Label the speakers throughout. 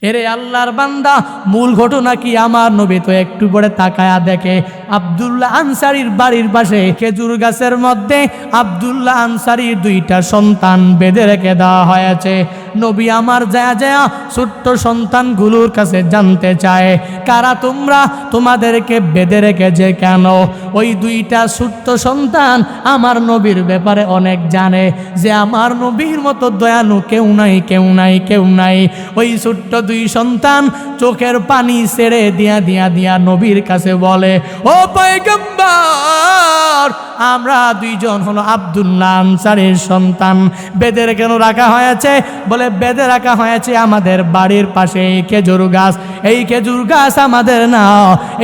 Speaker 1: এরে আল্লাহর বান্দা, মূল ঘটনা কি? আমার নবী তো একটু পরে তাকায়া দেখে আব্দুল্লাহ আনসারীর বাড়ির পাশে খেজুর গাছের মধ্যে আব্দুল্লাহ আনসারীর দুইটা সন্তান বেঁধে রেখে দেওয়া হয়েছে। নবী আমার যায় যায় ছোট্ট সন্তানগুলোর কাছে জানতে চায়, কারা তোমরা, তোমাদেরকে বেঁধে রেখেছে কেন? ওই দুইটা ছোট্ট সন্তান আমার নবীর ব্যাপারে অনেক জানে, যে আমার নবীর মতো দয়ালু কেউ নাই, কেউ নাই, কেউ নাই। ওই ছোট্ট দুই সন্তান চোখের পানি ছেড়ে দিয়া নবীর কাছে বলে, ও পয়গম্বর, আমরা দুইজন হলো আব্দুল্লাহ আনসারীর সন্তান। বেঁধে কেন রাখা হয়েছে? বলে বেঁধে রাখা হয়েছে আমাদের বাড়ির পাশে এই খেজুর গাছ। এই খেজুর গাছ আমাদের না,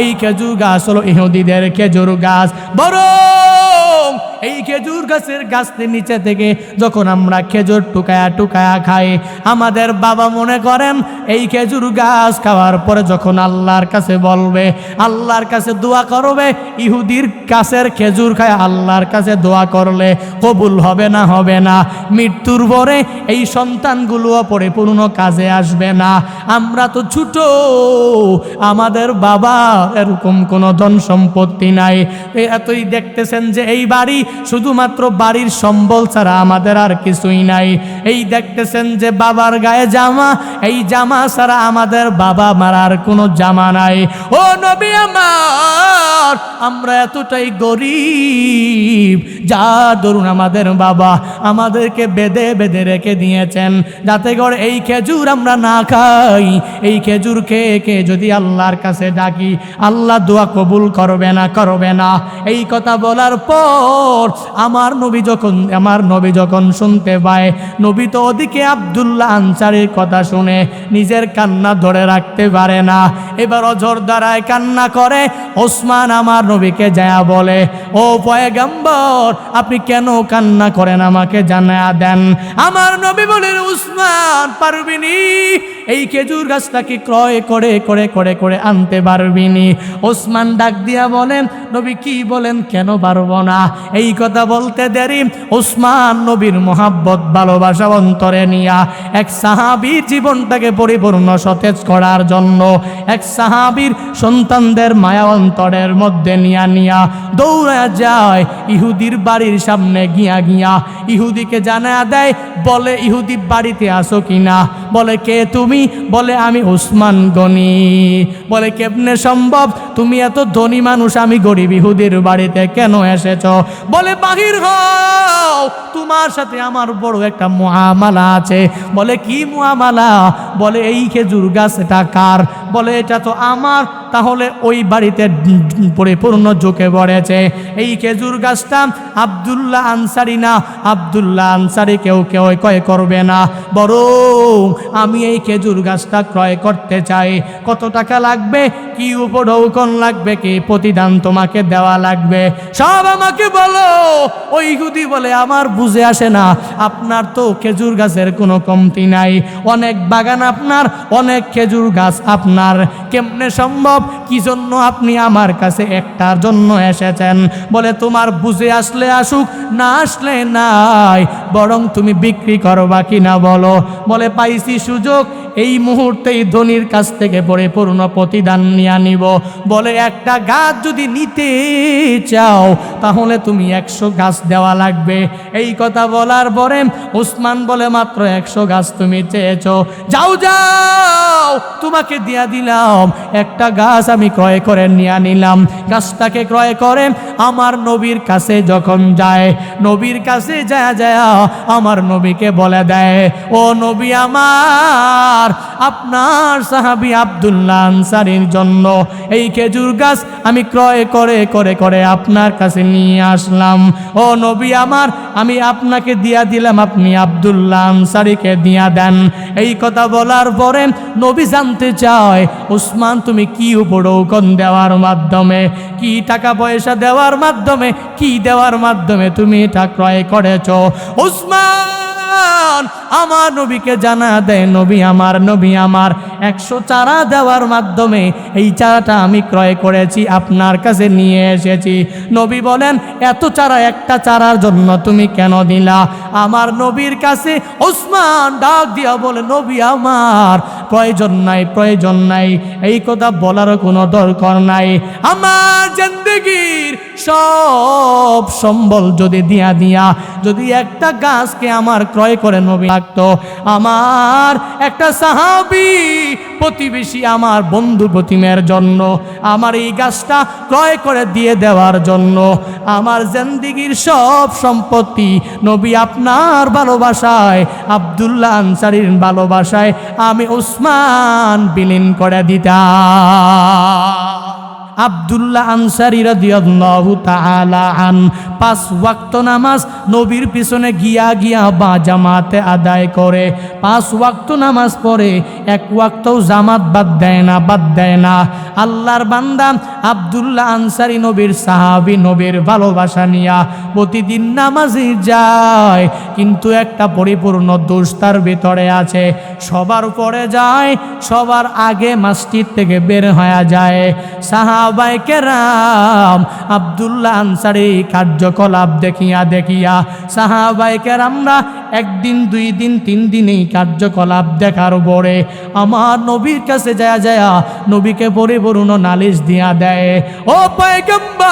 Speaker 1: এই খেজুর গাছ হলো ইহুদিদের খেজুর গাছ। বরং এই খেজুর গাছের গাছের নিচে থেকে যখন আমরা খেজুর টুকায়া টুকায়া খাই, আমাদের বাবা মনে করেন এই খেজুর গাছ খাওয়ার পরে যখন আল্লাহর কাছে বলবে, আল্লাহর কাছে দোয়া করবে, ইহুদির গাছের খেজুর খায় আল্লাহর কাছে দোয়া করলে কবুল হবে না? হবে না। মৃত্যুর পরে এই সন্তানগুলোও পরিপূর্ণ কাজে আসবে না। আমরা তো ছোট, আমাদের বাবা এরকম কোনো ধন সম্পত্তি নাই। এতই দেখতেছেন যে এই বাড়ি শুধুমাত্র বাড়ির সম্বল ছাড়া আমাদের আর কিছুই নাই। এই দেখতেছেন যে বাবার গায়ে জামা, এই জামা ছাড়া আমাদের বাবা মারার কোনো জামা নাই। ও নবী আমার, আমরা এতটাই গরিব, যা ধরুন আমাদের বাবা আমাদেরকে বেঁধে বেঁধে রেখে দিয়েছেন যাতে করে এই খেজুর আমরা না খাই। এই খেজুর খেয়ে খেয়ে যদি আল্লাহর কাছে ডাকি, আল্লাহ দোয়া কবুল করবে না, করবে না। এই কথা বলার পর আমার নবী যখন শুনতে পায়, নবী তো ওদিকে আব্দুল্লাহ আনসারীর কথা শুনে নিজের কান্না ধরে রাখতে পারে না, এবার অঝর দ্বারায় কান্না করে। ওসমান আমার নবীকে যায়া বলে, ও পয়গম্বর, আপনি কেন কান্না করেন আমাকে জানা দেন। আমার নবী বলেন, উসমান পারবিনি, এই খেজুর গাছটাকে ক্রয় করে করে করে করে আনতে পারবিনি? ওসমান ডাক দিয়া বলেন, নবী কি বলেন, কেন পারবো না? এই কথা বলতে দেরি ওসমান নবীর মোহাব্বত ভালোবাসা অন্তরে নিয়া এক সাহাবীর জীবনটাকে পরিপূর্ণ সতেজ করার জন্য, এক সাহাবীর সন্তানদের মায়া অন্তরের মধ্যে নিয়া দৌড়া যায় ইহুদির বাড়ির সামনে গিয়া ইহুদিকে জানা দেয়। বলে, ইহুদি বাড়িতে আসো কিনা? বলে, কে তুমি? বলে, আমি ওসমান গনি। বলে, কেমনে সম্ভব? তুমি এত ধনী মানুষ, আমি গরিব, ইহুদির বাড়িতে কেন এসেছ? বলে, বাহির হও, তোমার সাথে আমার বড় একটা মুআমালা আছে। বলে, কি মুআমালা? বলে, এই খেজুর গাছ এটা কার? বলে, এটা তো আমার। তাহলে ওই বাড়িতে পরিপূর্ণ ঝুঁকে পড়েছে। এই খেজুর গাছটা আব্দুল্লাহ আনসারী না, আব্দুল্লাহ আনসারী কেউ ক্রয় করবে না, বরং আমি এই খেজুর গাছটা ক্রয় করতে চাই। কত টাকা লাগবে, কি উপঢৌকন লাগবে, কি প্রতিদান তোমাকে দেওয়া লাগবে, সব আমাকে বলো। ওই ইহুদি বলে, আমার বুঝে আসে না, আপনার তো খেজুর গাছের কোনো কমতি নাই, অনেক বাগান আপনার, অনেক খেজুর গাছ আপনার, কেমনে সম্ভব? কি জন্য আপনি আমার কাছে একটার জন্য এসেছেন? বলে, তোমার বুঝে আসলে আসুক, না আসলে নাই, বরং তুমি বিক্রি করবা কিনা বলো। বলে, পাইছি সুযোগ, এই মুহূর্তেই ধনির কাছ থেকে পরিপূর্ণ প্রতিদান নিয়ে নিব। বলে, একটা গাছ যদি নিতে চাও তাহলে তুমি 100 গাছ দেওয়া লাগবে। এই কথা বলার পরে ওসমান বলে, মাত্র 100 গাছ তুমি চেয়েছো, যাও যাও, তোমাকে দিয়া দিলাম, একটা গাছ আমি ক্রয় করে নিয়ে নিলাম। গাছটাকে ক্রয় করে আমার নবীর কাছে যখন যায়, নবীর কাছে যায় আমার নবীকে বলে দেয়, ও নবী আমার, আপনার সাহাবী আব্দুল্লাহ আনসারীর জন্য এই খেজুর গাছ আমি ক্রয় করে করে করে আপনার কাছে নিয়ে আসলাম। ও নবী আমার, আমি আপনাকে দিয়া দিলাম, আপনি আব্দুল্লাহ আনসারীকে দিয়া দেন। এই কথা বলার পরে নবী জানতে চায়, ওসমান তুমি কি উপঢৌকন দেওয়ার মাধ্যমে, কি টাকা পয়সা দেওয়ার মাধ্যমে, কি দেওয়ার মাধ্যমে তুমি এটা ক্রয় করেছ? ওসমান আমার নবীকে জানা দেয়, নবী আমার 100 চারা দেওয়ার মাধ্যমে এই চারাটা আমি ক্রয় করেছি, আপনার কাছে নিয়ে এসেছি। নবী বলেন, এত চারা একটা চারার জন্য তুমি কেন দিলা? আমার নবীর কাছে ওসমান ডাক দিয়া বলে, নবী আমার প্রয়োজন নাই, এই কথা বলারও কোনো দরকার নাই। আমার জিন্দেগীর সব সম্বল যদি দিয়া যদি একটা গাছকে আমার ক্রয় করে নবী লাগতো, আমার একটা সাহাবী প্রতিবেশী, আমার বন্ধু প্রতিমের জন্য, আমার এই গাছটা ক্রয় করে দিয়ে দেওয়ার জন্য আমার জিন্দেগীর সব সম্পত্তি নবী আপনার ভালোবাসায়, আব্দুল্লাহ আনসারীর ভালোবাসায় আমি ওসমান বিলীন করে দিতাম। আব্দুল্লাহ আনসারী রাদিয়াল্লাহু তাআলা আন 5 ওয়াক্ত নামাজ নবীর পিছনে গিয়া বা জামাতে আদায় করে, 5 ওয়াক্ত নামাজ পড়ে, 1 ওয়াক্তও জামাত বাদ দেয় না। আল্লাহর বান্দা আব্দুল্লাহ আনসারী নবীর সাহাবী, নবীর ভালোবাসা নিয়া প্রতিদিন নামাজে যায়, কিন্তু একটা পরিপূর্ণ দোষ তার ভিতরে আছে। সবার পরে যায়, সবার আগে মসজিদ থেকে বের হয়ে যায়। সাহাবায়ে কেরাম আব্দুল্লাহ আনসারী কার্যকলাপ দেখিয়া সাহাবায়ে কেরামরা 1 দিন 2 দিন 3 দিন এই কার্যকলাপ দেখার পরে আমার নবীর কাছে যায় নবীকে পরিপূর্ণ নালিশ দিয়া দেয়, ও পয়গম্বর,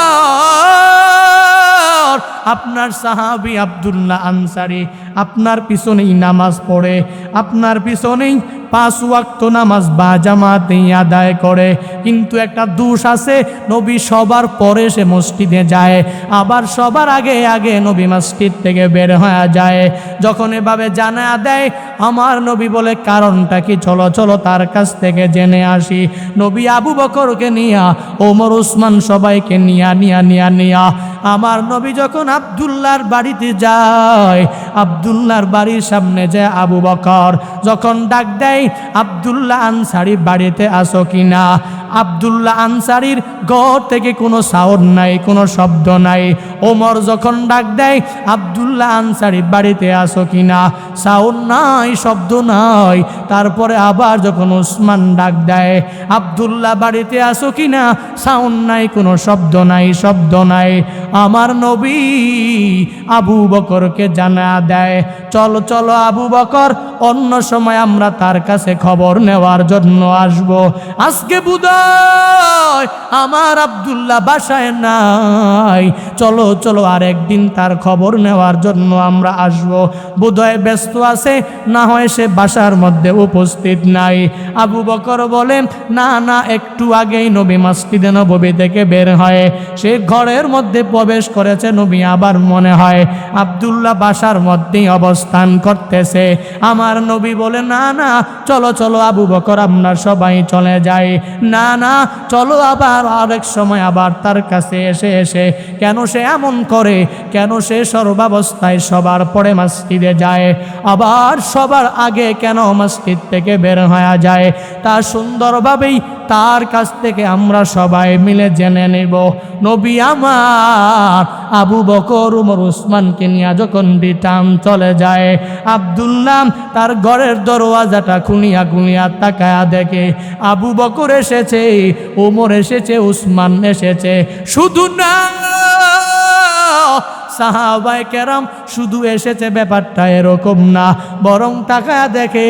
Speaker 1: আপনার সাহাবী আব্দুল্লাহ আনসারী আপনার পিছনেই নামাজ পড়ে, আপনার পিছনেই 5 ওয়াক্ত নামাজ বা জামাতে আদায় করে, কিন্তু একটা দোষ আছে, নবী সবার পরে সে মসজিদে যায়, আবার সবার আগে নবী মসজিদ থেকে বের হয়ে যায়। যখন এভাবে জানা দেয়, আমার নবী বলে, কারণটা কি? চলো তার কাছ থেকে জেনে আসি। নবী আবু বকরকে নিয়া, ওমর ওসমান সবাইকে নিয়া আমার নবী যখন আব্দুল্লাহর বাড়িতে যায়, আব্দুল্লাহর বাড়ির সামনে যায় আবু বকর যখন ডাক দেয়, আব্দুল্লাহ আনসারী বাড়িতে আসো কিনা? আব্দুল্লাহ আনসারীর ঘর থেকে কোনো সাউন্ড নাই, কোনো শব্দ নাই। ওমর যখন ডাক দেয়, আব্দুল্লাহ আনসারী বাড়িতে আসো কিনা? সাউন্ড নাই, শব্দ নাই। তারপরে আবার যখন ওসমান ডাক দেয়, আব্দুল্লাহ বাড়িতে আসো কিনা? সাউন্ড নাই, কোনো শব্দ নাই। আমার নবী আবু বকরকে জানা দেয়, চলো আবু বকর, অন্য সময় আমরা তার কাছে খবর নেওয়ার জন্য আসব, আজকে বুধয় আমার আব্দুল্লাহ বাসায় নাই, চলো আর একদিন তার খবর নেওয়ার জন্য আমরা আসব, বুধয় ব্যস্ত আছে, না হয় সে বাসার মধ্যে উপস্থিত নাই। আবু বকর বলেন, না, একটু আগেই নবী মসজিদে নববী থেকে বের হয়, সে ঘরের মধ্যে প্রবেশ করেছে, নবী আবার মনে হয় আব্দুল্লাহ বাসার মধ্যেই অবস্থান করতেছে। আমার নবী বলে, না, চলো আবু বকর, আমরা সবাই চলে যাই। না, চলো আবার আরেক সময় আবার তার কাছে এসে কেন সে এমন করে? কেন সে সর্বাবস্থায় সবার পরে মসজিদে যায়, আবার সবার আগে কেন মসজিদ থেকে বের হয়ে যায়? তা সুন্দরভাবেই তার কাছ থেকে আমরা সবাই মিলে জেনে নেব। নবী আমার আবু বকর, উমর, উসমানকে নিয়ে যখন রিটার্ন চলে যায়, আব্দুল্লাহ তার ঘরের দরওয়াজাটা খুলিয়া তাকায়া দেখে আবু বকর এসেছে, উমর এসেছে, উসমান এসেছে। শুধু না, সাহাবায়ে কেরাম শুধু এসেছে ব্যাপারটা এরকম না, বরং তাকায়া দেখে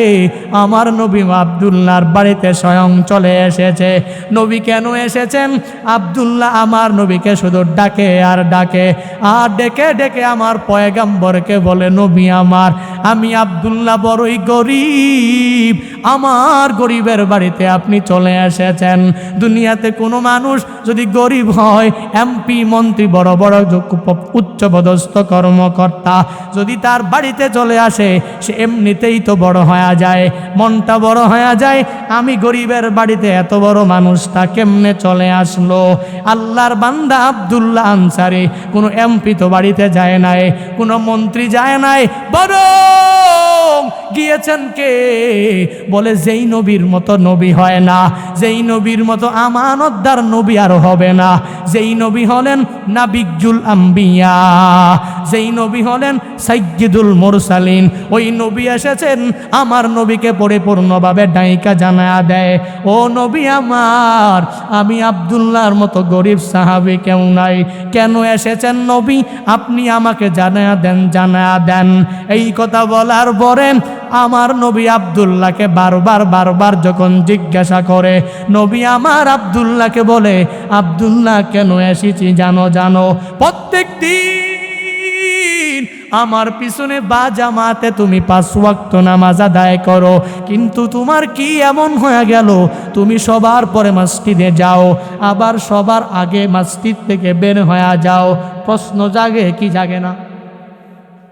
Speaker 1: আমার নবী আব্দুল্লাহর বাড়িতে স্বয়ং চলে এসেছে। নবী কেন এসেছেন? আব্দুল্লাহ আমার নবীকে শুধু ডাকে আর ডেকে আমার পয়গম্বরকে বলে, নবী আমার, আমি আব্দুল্লাহ বড়ই গরিব, আমার গরিবের বাড়িতে আপনি চলে এসেছেন। দুনিয়াতে কোনো মানুষ যদি গরিব হয়, এমপি, মন্ত্রী, বড় বড় উচ্চপদস্থ কর্মকর্তা যদি তার বাড়িতে চলে আসে, সে এমনিতেই তো বড় হয়ে যায়, মনটা বড় হয়ে যায়। আমি গরিবের বাড়িতে এত বড় মানুষটা কেমনে চলে আসলো? আল্লাহর বান্দা আব্দুল্লাহ আনসারী কোনো এমপি তো বাড়িতে যায় নাই, কোনো মন্ত্রী যায় নাই, বরং গিয়েছেন কে? বলে, যেই নবীর মতো নবী হয় না, যেই নবীর মতো আমানতদার নবী আর হবে না, যেই নবী হলেন নাবিয়্যুল আম্বিয়া, যেই নবী হলেন সাইয়্যিদুল মুরসালিন। ওই নবী এসেছেন আমার নবীকে পরিপূর্ণভাবে ডাইকা জানায়া দেয়, ও নবী আমার, আমি আব্দুল্লাহর মতো গরিব সাহাবী কেউ নাই, কেন এসেছেন নবী আপনি আমাকে জানায়া দেন, জানায়া দেন। এই কথা বলার পরে আমার নবী আব্দুল্লাহকে বারবার যখন জিজ্ঞাসা করে, নবী আমার আব্দুল্লাহকে বলে, আব্দুল্লাহ কেন এসেছি জানো? প্রত্যেক দিন আমার পিছনে বা জামাতে তুমি 5 ওয়াক্ত নামাজ আদায় করো, কিন্তু তোমার কি এমন হয়ে গেল তুমি সবার পরে মসজিদে যাও, আবার সবার আগে মসজিদ থেকে বের হয়ে যাও? প্রশ্ন জাগে কি জাগে না?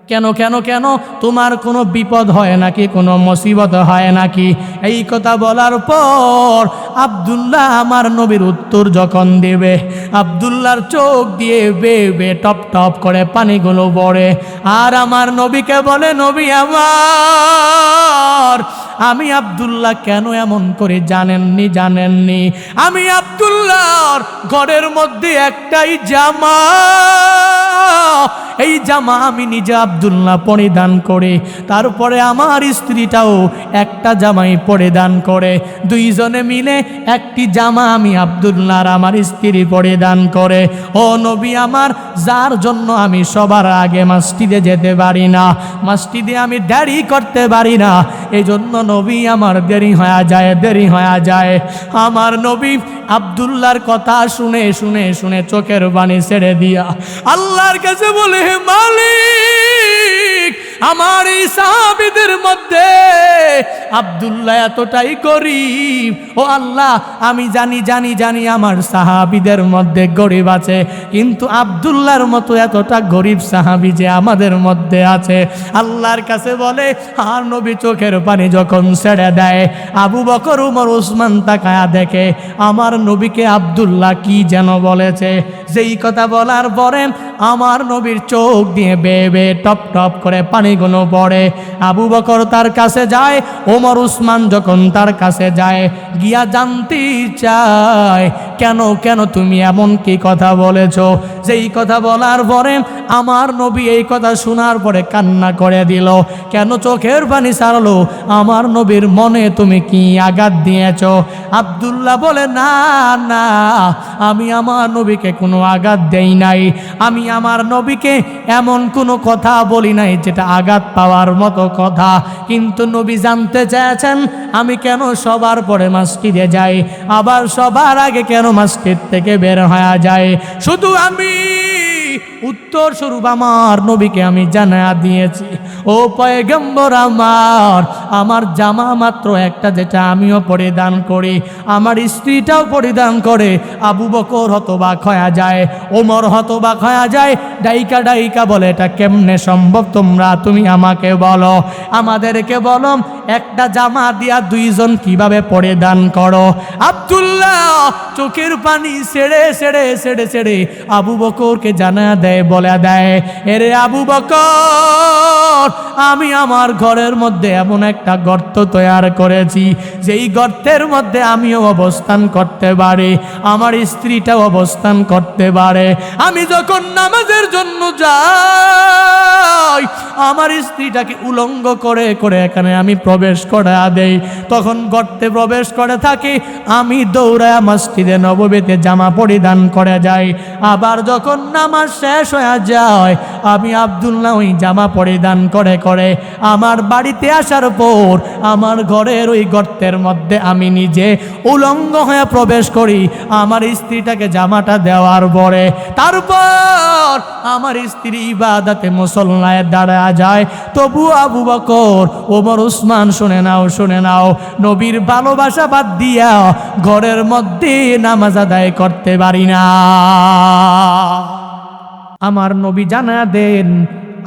Speaker 1: কেন কেন কেন? তোমার কোনো বিপদ হয় নাকি, কোনো মুসিবত হয় নাকি? এই কথা বলার পর আব্দুল্লাহ আমার নবীর উত্তর যখন দেবে, আব্দুল্লাহর চোখ দিয়ে বে টপ টপ করে পানিগুলো পড়ে, আর আমার নবীকে বলে, নবী আমার, আমি আব্দুল্লাহ কেন এমন করে জানেননি? আমি আব্দুল্লাহর ঘরের মধ্যে একটাই জামা, এই জামা আমি নিজে আব্দুল্লাহ পরিধান করে, তারপরে আমার স্ত্রীটাও একটা জামাই পরিধান করে, দুইজনে মিলে একটি জামা আমি আব্দুল্লাহ আর আমার স্ত্রী পরিধান করে। ও নবী আমার, যার জন্য আমি সবার আগে মসজিদে যেতে পারি না, মসজিদে আমি দেরি করতে পারি না, এই জন্য নবী আমার দেরি হয়ে যায়। আমার নবী আব্দুল্লাহর কথা শুনে চোখের পানি ছেড়ে দিয়া আল্লাহর কাছে বলে, হে মালিক, আমার এই সাহাবীদের মধ্যে আব্দুল্লাহ এতটাই গরিব, ও আল্লাহ আমি জানি আমার সাহাবীদের মধ্যে গরিব আছে, কিন্তু আব্দুল্লাহর মতো এতটা গরিব সাহাবী যে আমাদের মধ্যে আছে। আল্লাহর কাছে বলে, আর নবী চোখের পানি যখন ছেড়ে দেয়, আবু বকর, উমর, উসমান তাকায়া দেখে আমার নবীকে আব্দুল্লাহ কি যেন বলেছে। যেই কথা বলার পরে আমার নবীর চোখ দিয়ে বে টপ টপ করে পানিগুলো পড়ে। আবু বকর তার কাছে যায়, ওমর, উসমান যখন তার কাছে যায়, গিয়া জানতে চায়, কেন তুমি এমন কি কথা বলেছ? যেই কথা বলার পরে আমার নবী এই কথা শোনার পরে কান্না করে দিল। কেন চোখের পানি ছাড়লো? আমার নবীর মনে তুমি কি আঘাত দিয়েছ? আব্দুল্লাহ বলে, না, আমি আমার নবীকে কোনো আঘাত দেই নাই, আমি আমার নবীকে এমন কোনো কথা বলি নাই যেটা আঘাত পাওয়ার মতো কথা, কিন্তু নবী জানতে চেয়েছেন আমি কেন সবার পরে মসজিদে যাই, আবার সবার আগে কেন মসজিদ থেকে বের হয়ে যায়। শুধু আমি উত্তর স্বরূপ আমার নবীকে আমি জানায়া দিয়েছি, ও পয়গম্বর আমার জামা মাত্র একটা, যেটা আমিও পরিধান করি, আমার স্ত্রীটাও পরিধান করে। আবু বকর হতবাক হয়ে যায়, ওমর হতবাক হয়ে যায়, ডাইকা বলে, এটা কেমনে সম্ভব? তুমি আমাকে বলো, আমাদেরকে বলো, একটা জামা দিয়া দুইজন কিভাবে পরিধান করো? আব্দুল্লাহ চোখের পানি ছেড়ে আবু বকরকে জানা দেয়, বলে দেয়, এরে আবু বকর, আমি আমার ঘরের মধ্যে এমন একটা গর্ত তৈরি করেছি, যেই গর্তের মধ্যে আমিও অবস্থান করতে পারি, আমার স্ত্রীটাও অবস্থান করতে পারে। আমি যখন নামাজের জন্য যাই, আমার স্ত্রীটাকে উলঙ্গ করে এখানে আমি প্রবেশ করে দেই, তখন গর্তে প্রবেশ করে থাকি, আমি দৌড়ায় মসজিদে নববীতে জামা পরিধান করে যাই। আবার যখন নামাজ শেষ হয়ে যায়, আমি আব্দুল্লাহ ওই জামা পরিধান করে আমার বাড়িতে আসার পর আমার ঘরের ওই গর্তের মধ্যে আমি নিজে উলঙ্গ হয়ে প্রবেশ করি, আমার স্ত্রীটাকে জামাটা দেওয়ার পরে তারপর আমার স্ত্রী ইবাদতে মুসল্লায় দাঁড়া যায়। তবু আবু বকর, ওমর, উসমান, শুনে নাও, নবীর ভালোবাসা বাদ দিয়া ঘরের মধ্যে নামাজ আদায় করতে পারি না। আমার নবী জানা দেন,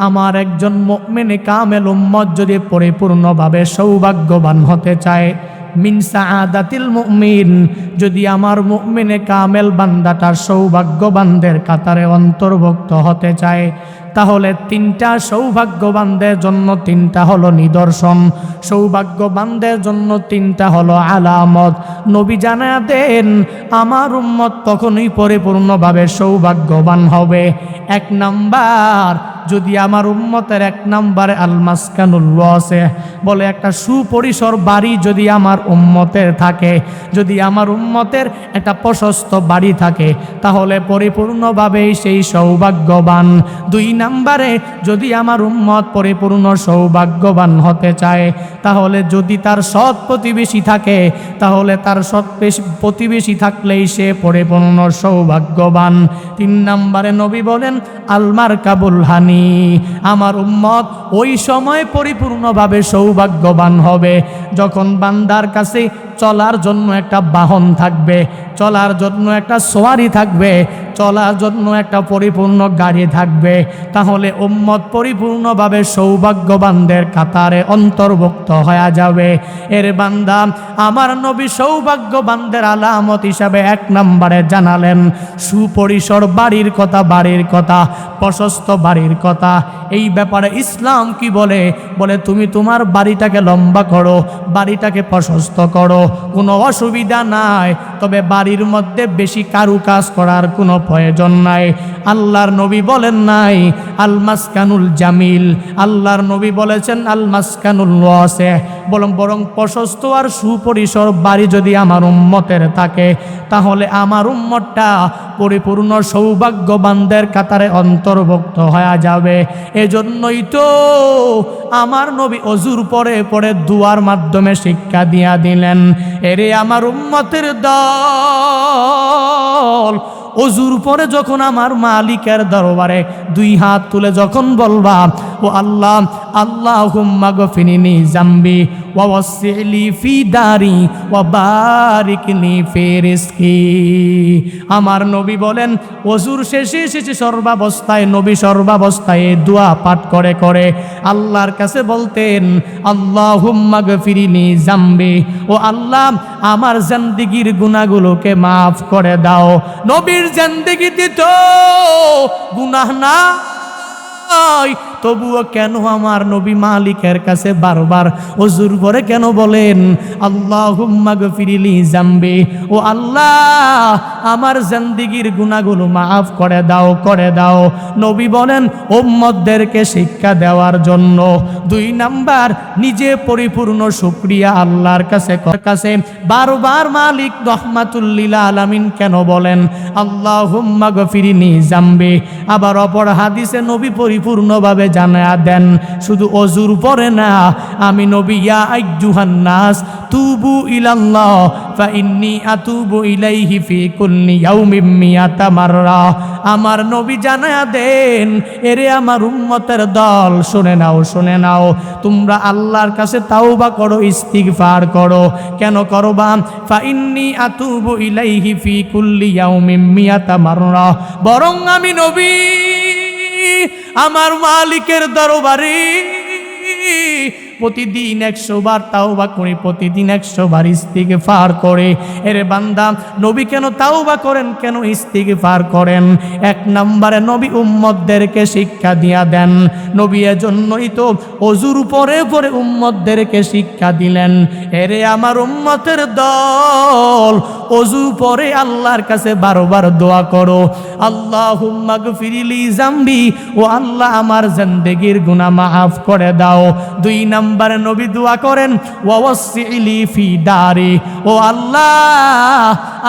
Speaker 1: আমার একজন মুমিনে কামেল উম্মত যদি পরিপূর্ণভাবে সৌভাগ্যবান হতে চায়, মিন সাআদাতিল মুমিন, যদি আমার মুমিনে কামেল বান্দাটার সৌভাগ্যবানদের কাতারে অন্তর্ভুক্ত হতে চায়, তাহলে তিনটা সৌভাগ্যবানদের জন্য তিনটা হলো নিদর্শন, সৌভাগ্যবানদের জন্য তিনটা হলো আলামত। নবী জানায়া দেন আমার উম্মত তখনই পরিপূর্ণভাবে সৌভাগ্যবান হবে। এক নাম্বার, যদি আমার উম্মতের এক নাম্বারে আল মাসকানুল ওয়াসিহ বলে একটা সুপরিসর বাড়ি যদি আমার উম্মতের থাকে, যদি আমার উম্মতের একটা প্রশস্ত বাড়ি থাকে, তাহলে পরিপূর্ণভাবেই সেই সৌভাগ্যবান। দুই নাম্বারে, যদি আমার উম্মত পরিপূর্ণ সৌভাগ্যবান হতে চায়, তাহলে যদি তার সৎ প্রতিবেশী থাকে, তাহলে তার সৎ প্রতিবেশী থাকলেই সে পরিপূর্ণ সৌভাগ্যবান। তিন নাম্বারে নবী বলেন আলমার কাবুল হানি, আমার উম্মত ওই সময় পরিপূর্ণভাবে সৌভাগ্যবান হবে যখন বান্দার কাছে চলার জন্য একটা বাহন থাকবে, চলার জন্য একটা সওয়ারি থাকবে, চলার জন্য একটা পরিপূর্ণ গাড়ি থাকবে, তাহলে উম্মত পরিপূর্ণভাবে সৌভাগ্যবানদের কাতারে অন্তর্ভুক্ত হয়ে যাবে। এর বান্দা, আমার নবী সৌভাগ্যবানদের আলামত হিসাবে এক নম্বরে জানালেন সুপরিসর বাড়ির কথা, বাড়ির কথা, প্রশস্ত বাড়ির কথা। এই ব্যাপারে ইসলাম কি বলে? বলে তুমি তোমার বাড়িটাকে লম্বা করো, বাড়িটাকে প্রশস্ত করো, কোনো অসুবিধা নাই, তবে বাড়ির মধ্যে বেশি কারুকাজ করার কোনো প্রয়োজন নাই। আল্লাহর নবী বলেন নাই আল মাসকানুল জামিল, আল্লাহর নবী বলেছেন আল মাসকানুল ওয়াসিহ, বরং প্রশস্ত আর সুপরিসর বাড়ি যদি আমার উম্মতের থাকে, তাহলে আমার উম্মতটা পরিপূর্ণ সৌভাগ্যবানদের কাতারে অন্তর্ভুক্ত হয়ে যাবে। এজন্যই তো আমার নবী অজুর পরে পরে দুয়ার মাধ্যমে শিক্ষা দিয়া দিলেন, এরে আমার উম্মতের দল, অজুর পরে যখন আমার মালিকের দরবারে দুই হাত তুলে যখন বলবা ও আল্লাহ, আল্লাহুম্মা গফিরনি জামবি ওয়া ওয়াসি'লি ফি দারি ওয়া বারিকলি ফি রিজকি। আমার নবী বলেন অজুর শেষে সর্বাবস্থায় নবী সর্বাবস্থায় দোয়া পাঠ করে করে আল্লাহর কাছে বলতেন আল্লাহুম্মা গফিরনি জামবি, ও আল্লাহ আমার জিন্দেগির গুনাহগুলোকে মাফ করে দাও। নবীর জিন্দেগিতে তো গুনাহ না, তবুও কেন আমার নবী মালিকের কাছে বারবার ওযুর পরে কেন বলেন আল্লাহুম্মা গফিরলি জামবি, ও আল্লাহ আমার জিন্দেগির গুনাহগুলো মাফ করে দাও, করে দাও। নবী বলেন উম্মতদেরকে শিক্ষা দেওয়ার জন্য। দুই নাম্বার, নিজে পরিপূর্ণ শুকরিয়া আল্লাহর কাছে বারবার মালিক রহমাতুল লিল আলামিন কেন বলেন আল্লাহুম্মা গফিরনি জামবি। আবার অপর হাদিসে নবী পরিপূর্ণভাবে জানায়া দেন শুধু অজুর পরে না, আমি নবী ইয়া আইয়ুহান নাস তুবু ইলাল্লাহ ফা ইন্নী আতুবু ইলাইহি ফি কুল্লি ইয়াউমিন মিয়াতা মাররা। আমার নবী জানায়া দেন এরে আমার উম্মতের দল, শুনে নাও, শুনে নাও, তোমরা আল্লাহর কাছে তাওবা করো, ইস্তিগফার করো। কেন করবা? ফা ইন্নী আতুবু ইলাইহি ফি কুল্লি ইয়াউমিন মিয়াতা মাররা, বরং আমি নবী আমার মালিকের দরবারে প্রতিদিন 100 বার তাওবা করি, প্রতিদিন 100 বার ইস্তিগফার করে। এর বান্দা, নবী কেন তাওবা করেন, কেন ইস্তিগফার করেন? এক নম্বরে নবী উম্মতদেরকে শিক্ষা দিয়া দেন। নবী এজন্যই তো ওযুর পরে পরে উম্মতদেরকে শিক্ষা দিলেন, এরে আমার উম্মতের দল, ওযু পরে আল্লাহর কাছে বারবার দোয়া করো আল্লাহুম্মা গফিরলি জামবি, ও আল্লাহ আমার জিন্দেগির গুনাহ মাফ করে দাও। দুই নম্বরে নবী দোয়া করেন ওয়াসি'লি ফি দারি, ও আল্লাহ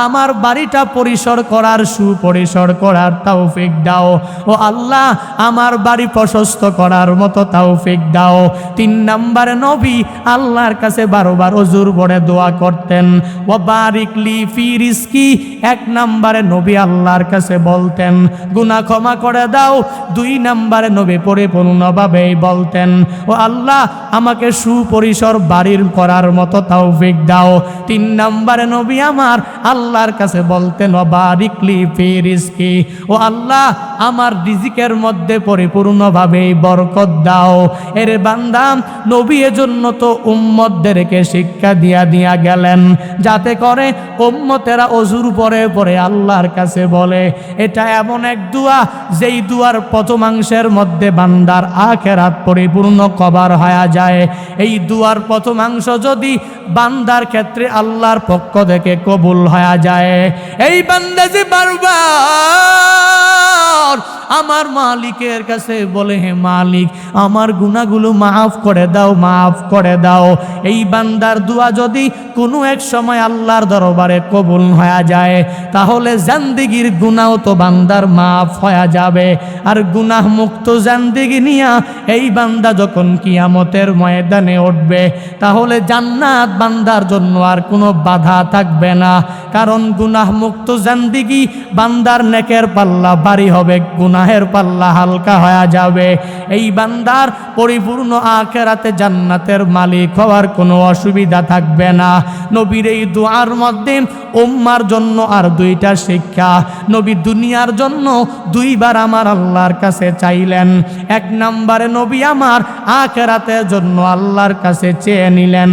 Speaker 1: আমার বাড়িটা পরিসর করার, সুপরিসর করার তৌফিক দাও। ও আল্লাহ আমার বাড়ি প্রশস্ত করার মতো তৌফিক দাও। তিন নম্বরে নবী আল্লাহর কাছে বারবার ওযুর পরে দোয়া করতেন ওয়া বারিকলি ফি রিজকি। এক নম্বরে নবী আল্লাহর কাছে বলতেন গুনাহ ক্ষমা করে দাও। দুই নম্বরে নবী পরিপূর্ণভাবে বলতেন ও আল্লাহ আমাকে সুপরিসর বাড়ির করার মতো তৌফিক দাও। তিন নম্বরে নবী আমার আল্লাহর কাছে বলতেন ওয়া বারিকলি ফি রিজকি, ও আল্লাহ আমার রিজিকের মধ্যে পরিপূর্ণভাবে বরকত দাও। এর বান্দা নবী এজন্য তো উম্মতদেরকে শিক্ষা দিয়া গেলেন, যাতে করে উম্মতেরা ওযুর পরে পরে আল্লাহর কাছে বলে। এটা এমন এক দোয়া যেই দুয়ার প্রথমাংশের মধ্যে বান্দার আখিরাত পরিপূর্ণ কভার হয়ে যায়। এই দুয়ার প্রথমাংশ যদি বান্দার ক্ষেত্রে আল্লাহর পক্ষ থেকে কবুল হয়ে যায়, এই বান্দা যে বারবার আমার মালিকের কাছে বলে, হে মালিক আমার গুনাহগুলো মাফ করে দাও, মাফ করে দাও। এই বান্দার দোয়া যদি কোনো এক সময় আল্লাহর দরবারে কবুল হয়ে যায়, তাহলে জিন্দেগির গুনাহ তো বান্দার মাফ হয়ে যাবে। আর গুনাহ মুক্ত জিন্দেগি নিয়া এই বান্দা যখন কিয়ামতের ময়দানে উঠবে, তাহলে জান্নাত বান্দার জন্য আর কোনো বাধা থাকবে না। কারণ গুনাহ মুক্ত জিন্দেগি বান্দার নেকের পাল্লা ভারী হবে, গুনাহের পাল্লা হালকা হয়ে যাবে। এই বান্দার পরিপূর্ণ আখিরাতে জান্নাতের মালিক হওয়ার কোনো অসুবিধা থাকবে না। নবীর এই দুআর মধ্যে উম্মার জন্য আর দুইটা শিক্ষা। নবী দুনিয়ার জন্য দুইবার আমার আল্লাহর কাছে চাইলেন। এক নম্বরে নবী আমার আখিরাতের জন্য আল্লাহর কাছে চেয়ে নিলেন।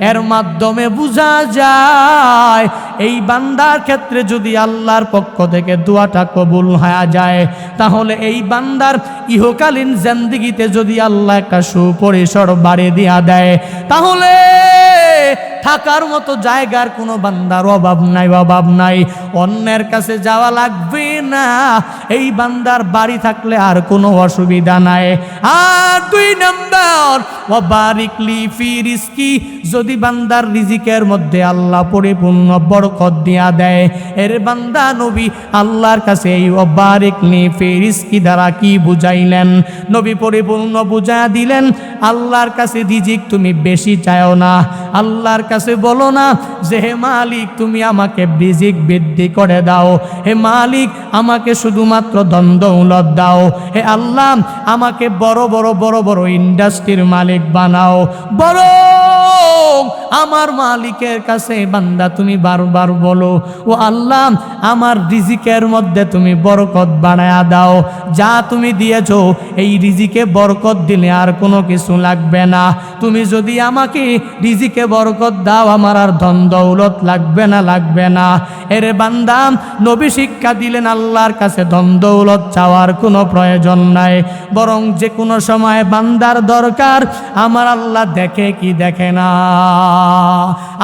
Speaker 1: এর মাধ্যমে বোঝা যায় এই বান্দার ক্ষেত্রে যদি আল্লাহর পক্ষ থেকে দোয়াটা কবুল হয়ে যায়, তাহলে এই বান্দার ইহকালীন জিন্দেগিতে যদি আল্লাহ একটা সুপরিসর বাড়ি দিয়া দেয়, তাহলে থাকার মতো জায়গার কোনো বান্দার অভাব নাই। অন্যের কাছে যাওয়া লাগবে না। এই বান্দার বাড়ি থাকলে আর কোনো অসুবিধা নাই। আর দুই নম্বর, ওয়াবারিকলি ফি রিজকি, যদি বান্দার রিজিকের মধ্যে আল্লাহ পরিপূর্ণ বরকত দিয়া দেয়, এর বান্দা নবী আল্লাহর কাছে এই ওয়াবারিকলি ফি রিজকি দ্বারা কি বুঝাইলেন? নবী পরিপূর্ণ বুঝাইয়া দিলেন, আল্লাহর কাছে রিজিক তুমি বেশি চাও না। আল্লাহর কাছে বলো না যে হে মালিক তুমি আমাকে রিজিক বৃদ্ধি করে দাও, হে মালিক আমাকে শুধুমাত্র ধন দৌলত দাও, হে আল্লাহ আমাকে বড় বড় ইন্ডাস্ট্রির মালিক বানাও। বরং আমার মালিকের কাছে বান্দা তুমি বারবার বলো, ও আল্লাহ আমার রিজিকের মধ্যে তুমি বরকত বানায়া দাও। যা তুমি দিয়েছো এই রিজিকে বরকত দিলে আর কোনো কিছু লাগবে না। তুমি যদি আমাকে রিজিকে বরকত দাও, আমার আর ধন দৌলত লাগবে না। এরে বান্দা নবী শিক্ষা দিলেন, আল্লাহর কাছে ধন দৌলত চাওয়ার কোনো প্রয়োজন নাই। বরং যে কোনো সময় বান্দার দরকার আমার আল্লাহ দেখে কি দেখে না,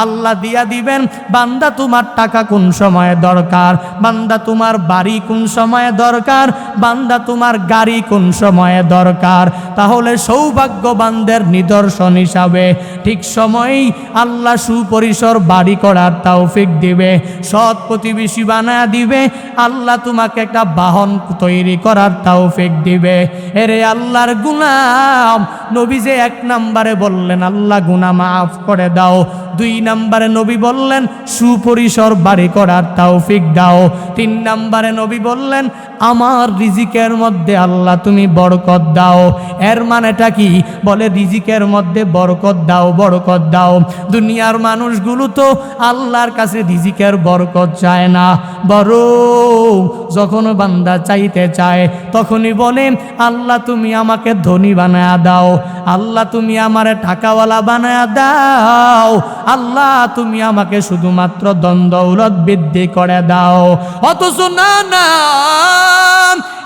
Speaker 1: আল্লাহ দিয়া দিবেন। বান্দা তোমার টাকা কোন সময়ে দরকার, বান্দা তোমার বাড়ি কোন সময়ে দরকার, বান্দা তোমার গাড়ি কোন সময়ে দরকার, তাহলে সৌভাগ্যবানদের নিদর্শন হিসাবে ঠিক সময়েই আল্লাহ সুপরিসর বাড়ি করার তৌফিক দিবে, সৎ প্রতিবেশী বানায়া দিবে, আল্লাহ তোমাকে একটা বাহন তৈরি করার তৌফিক দিবে। এরে আল্লাহর গুলাম, নবী যে এক নম্বরে বললেন আল্লাহ গুনাহ মাফ করে দাও, দুই নম্বরে নবী বললেন সুপরিসর বাড়ি করার তৌফিক দাও, তিন নম্বরে নবী বললেন আমার রিজিকের মধ্যে আল্লাহ তুমি বরকত দাও। এর মানেটা কি? বলে রিজিকের মধ্যে বরকত দাও। দুনিয়ার মানুষগুলো তো আল্লাহর কাছে রিজিকের বরকত চায় না, বরং যখন বান্দা চাইতে চায় তখনই বলে আল্লাহ তুমি আমাকে ধনী বানায়া দাও, আল্লাহ তুমি আমারে টাকাওয়ালা বানায়া দাও, আল্লাহ তুমি আমাকে শুধুমাত্র ধন দৌলত বৃদ্ধি করে দাও। অথচ না,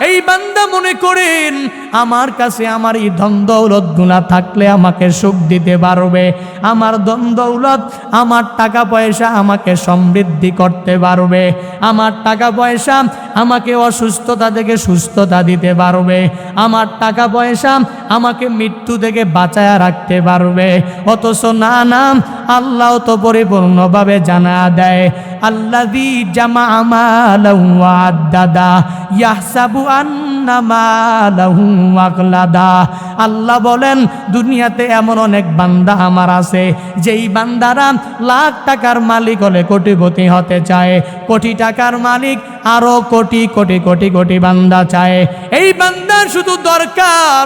Speaker 1: এই বান্দা মনে করেন আমার কাছে আমার এই ধন দৌলত গুনাহ থাকলে আমাকে সুখ দিতে পারবে, আমার ধন দৌলত আমার টাকা পয়সা আমাকে সমৃদ্ধি করতে পারবে, আমার টাকা পয়সা আমাকে অসুস্থতা থেকে সুস্থতা দিতে পারবে, আমার টাকা পয়সা আমাকে মৃত্যু থেকে বাঁচায়া রাখতে পারবে। অথচ না, আল্লাহ তো পরিপূর্ণভাবে জানা দেয়, আল্লাযী জামাআ মালাহু ওয়া আদ্দাদা ইয়াহসাবু আন্না মালাহু আকলাদা। আল্লাহ বলেন দুনিয়াতে এমন অনেক বান্দা আমার আছে যেই বান্দারা লাখ টাকার মালিক হলে কোটিপতি হতে চায়, কোটি টাকার মালিক আরো কোটি কোটি কোটি কোটি বান্দা চায়। এই বান্দার শুধু দরকার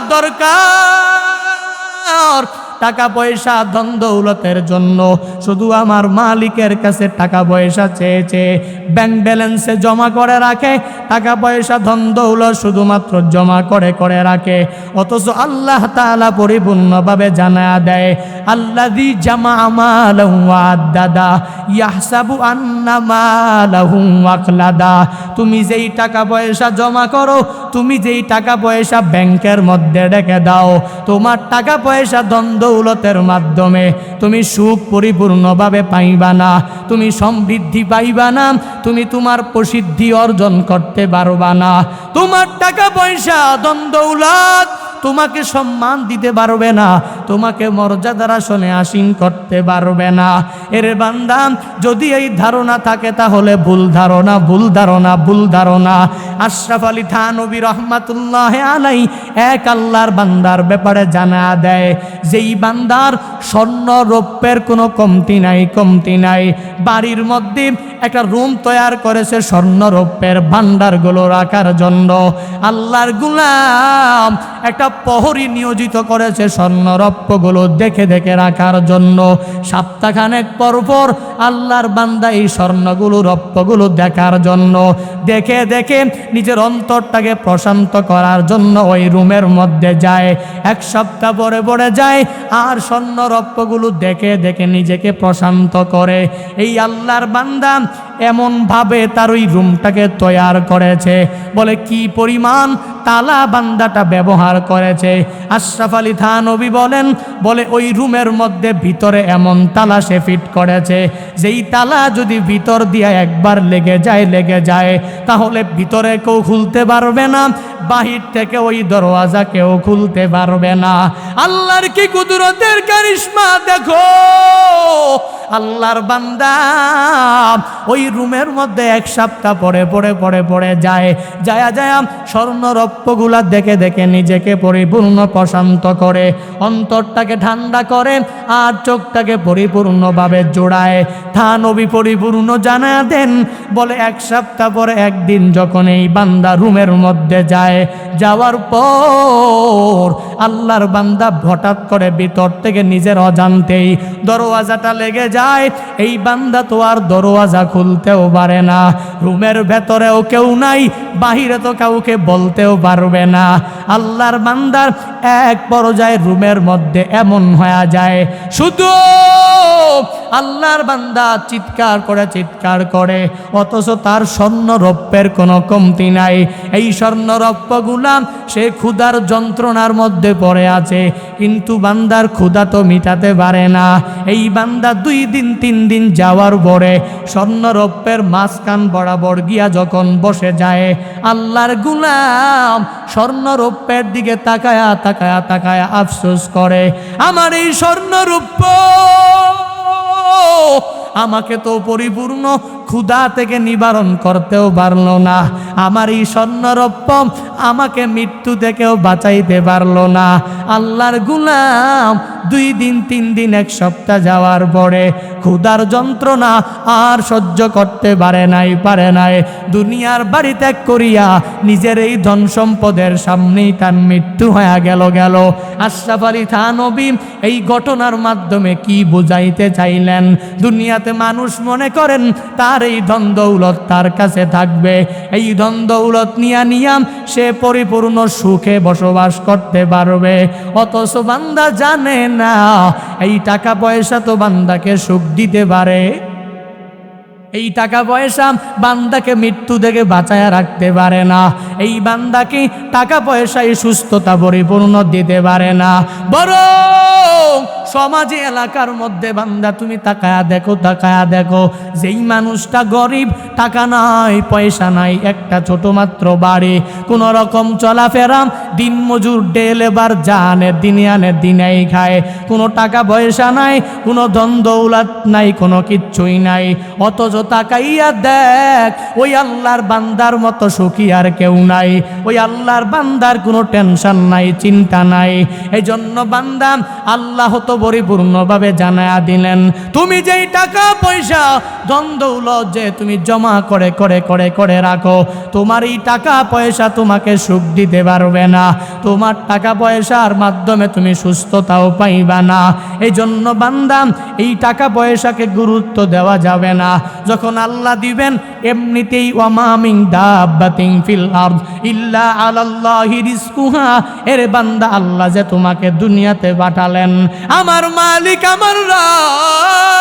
Speaker 1: টাকা পয়সা ধন দৌলতের জন্য শুধু আমার মালিকের কাছে টাকা পয়সা চেয়েছে, ব্যাংক ব্যালেন্সে জমা করে রাখে, টাকা পয়সা ধন দৌলত শুধুমাত্র জমা করে করে রাখে। অথচ আল্লাহ তাআলা পরিপূর্ণভাবে জানায়া দেয়, আল্লাযী জামাআ মালাহু ওয়া আদ্দাদা ইয়াহসাবু আন্না মালাহু আখলাদা। তুমি যেই টাকা পয়সা জমা করো, তুমি যেই টাকা পয়সা ব্যাংকের মধ্যে রেখে দাও, তোমার টাকা পয়সা ধন দৌলতের মাধ্যমে তুমি সুখ পরিপূর্ণভাবে পাইবা না, তুমি সমৃদ্ধি পাইবা না, তুমি তোমার প্রসিদ্ধি অর্জন করতে পারবা না। তোমার টাকা পয়সা ধন দৌলত তোমাকে সম্মান দিতে পারবে না, তোমাকে মর্যাদার আসনে আসীন করতে পারবে না। এর বান্দা, যদি এই ধারণা থাকে তাহলে ভুল ধারণা, ভুল ধারণা, ভুল ধারণা। আশরাফ আলী থানভী রহমাতুল্লাহ আলাইহি এক আল্লাহর বান্দার ব্যাপারে জানা দেয়, যেই বান্দার স্বর্ণ রৌপ্যের কোনো কমতি নাই, কমতি নাই। বাড়ির মধ্যে একটা রুম তৈরি করেছে স্বর্ণ রৌপ্যের ভান্ডারগুলো রাখার জন্য। আল্লাহর গোলাম একটা প্রহরী নিয়োজিত করেছে স্বর্ণ রৌপ্যগুলো দেখে দেখে রাখার জন্য। সপ্তাহখানেক পর পর আল্লাহর বান্দা এই স্বর্ণগুলো রৌপ্যগুলো দেখার জন্য, দেখে দেখে নিজের অন্তরটাকে প্রশান্ত করার জন্য ওই রুমের মধ্যে যায়। এক সপ্তাহ পরে পরে যায় আর স্বর্ণ রৌপ্যগুলো দেখে দেখে নিজেকে প্রশান্ত করে। এই আল্লাহর বান্দা এমনভাবে তার ওই রুমটাকে তৈরি করেছে, বলে কি পরিমাণ তালা বান্দাটা ব্যবহার করেছে। আশরাফ আলী থানভী বলেন, বলে ওই রুমের মধ্যে ভিতরে এমন তালা সে ফিট করেছে, যেই তালা যদি ভিতর দিয়ে একবার লেগে যায় তাহলে ভিতরে কেউ খুলতে পারবে না, বাহির থেকে ওই দরওয়াজা কেউ খুলতে পারবে না। আল্লাহর কি কুদরতের কারিশমা দেখো। আল্লাহর বান্দা ওই রুমের মধ্যে এক সপ্তাহ পরে যায় স্বর্ণ রৌপ্যগুলা দেখে দেখে নিজেকে পরিপূর্ণ প্রশান্ত করে, অন্তরটাকে ঠান্ডা করে আর চোখটাকে পরিপূর্ণভাবে জোড়ায়। থানভী পরিপূর্ণ জানা দেন, বলে এক সপ্তাহ পরে একদিন যখন এই বান্দা রুমের মধ্যে যায়, যাওয়ার পর আল্লাহর বান্দা হঠাৎ করে ভিতর থেকে নিজের অজান্তেই দরওয়াজাটা লেগে যায়। এই বান্দা তো আর দরওয়াজা খুলতেও পারে না, রুমের ভেতরেও কেউ নাই, বাহিরে তো কাউকে বলতেও পারবে না। আল্লাহর বান্দার এক পর্যায়ে রুমের মধ্যে এমন হয়ে যায়, শুধু আল্লাহর বান্দা চিৎকার করে, অথচ তার স্বর্ণ রৌপ্যের কোনো কমতি নাই। এই স্বর্ণ রৌপ্যগুলা সে ক্ষুধার যন্ত্রণার মধ্যে পড়ে আছে, কিন্তু বান্দার ক্ষুধা তো মিটাতে পারে না। এই বান্দা 2 দিন 3 দিন যাওয়ার পরে স্বর্ণ রৌপ্যের মাঝখান বরাবর গিয়া যখন বসে যায়, আল্লাহর গোলাম স্বর্ণ রৌপ্যের দিকে তাকায়া আফসোস করে, আমার এই স্বর্ণ রৌপ্য আমাকে তো পরিপূর্ণ ক্ষুধা থেকে নিবারণ করতেও পারলো না, আমার এই স্বর্ণ রৌপ্য আমাকে মৃত্যু থেকেও বাঁচাইতে পারলো না। আল্লাহর গোলাম 2 দিন 3 দিন 1 সপ্তাহ যাওয়ার পরে ক্ষুধার যন্ত্রণা আর সহ্য করতে পারে নাই, দুনিয়ার বাড়ি ত্যাগ করিয়া নিজের এই ধন সম্পদের সামনেই তার মৃত্যু হয়ে গেল। আশরাফ আলী থানভী এই ঘটনার মাধ্যমে কি বুঝাইতে চাইলেন? দুনিয়াতে মানুষ মনে করেন তার এই ধন দৌলত তার কাছে থাকবে, এই ধন দৌলত নিয়াম সে পরিপূর্ণ সুখে বসবাস করতে পারবে, অথচ বান্দা জানে না এই টাকা পয়সা তো বান্দাকে সুখ দিতে পারে, এই টাকা পয়সা বান্দাকে মৃত্যু থেকে বাঁচায়া রাখতে পারে না, এই বান্দাকে টাকা পয়সায় সুস্থতা পরিপূর্ণ দিতে পারে না। বরং সমাজে এলাকার মধ্যে বান্দা তুমি তাকায়া দেখো যেই মানুষটা গরিব, টাকা নাই পয়সা নাই, একটা ছোট মাত্র বাড়ি, কোন রকম চলাফেরা, দিন মজুর ডে লেবার, জানে দিনে আনে দিনেই খায়, কোনো টাকা পয়সা নাই, কোনো ধন দৌলত নাই, কোনো কিচ্ছুই নাই, অথচ তাকাইয়া দেখ ওই আল্লাহর বান্দার মতো সুখী আর কেউ নাই, ওই আল্লাহর বান্দার কোনো টেনশন নাই, চিন্তা নাই। এই জন্য বান্দা আল্লাহ তো পরিপূর্ণভাবে জানায়া দিলেন, তুমি যেই টাকা পয়সা ধন দৌলত যে তুমি জমা করে করে করে করে রাখো, তোমার এই টাকা পয়সা তোমাকে সুখ দিতে পারবে না, তোমার টাকা পয়সার মাধ্যমে তুমি সুস্থতাও পাইবা না। এই জন্য বান্দা এই টাকা পয়সাকে গুরুত্ব দেওয়া যাবে না। যখন আল্লাহ দিবেন এমনিতেই ওয়ামা মিন দাব্বাতিন ফিল আরদ ইল্লা আলাল্লাহি রিজকুহা, এর বান্দা আল্লাহ যে তোমাকে দুনিয়াতে পাঠালেন, আমার মালিক আমার রব,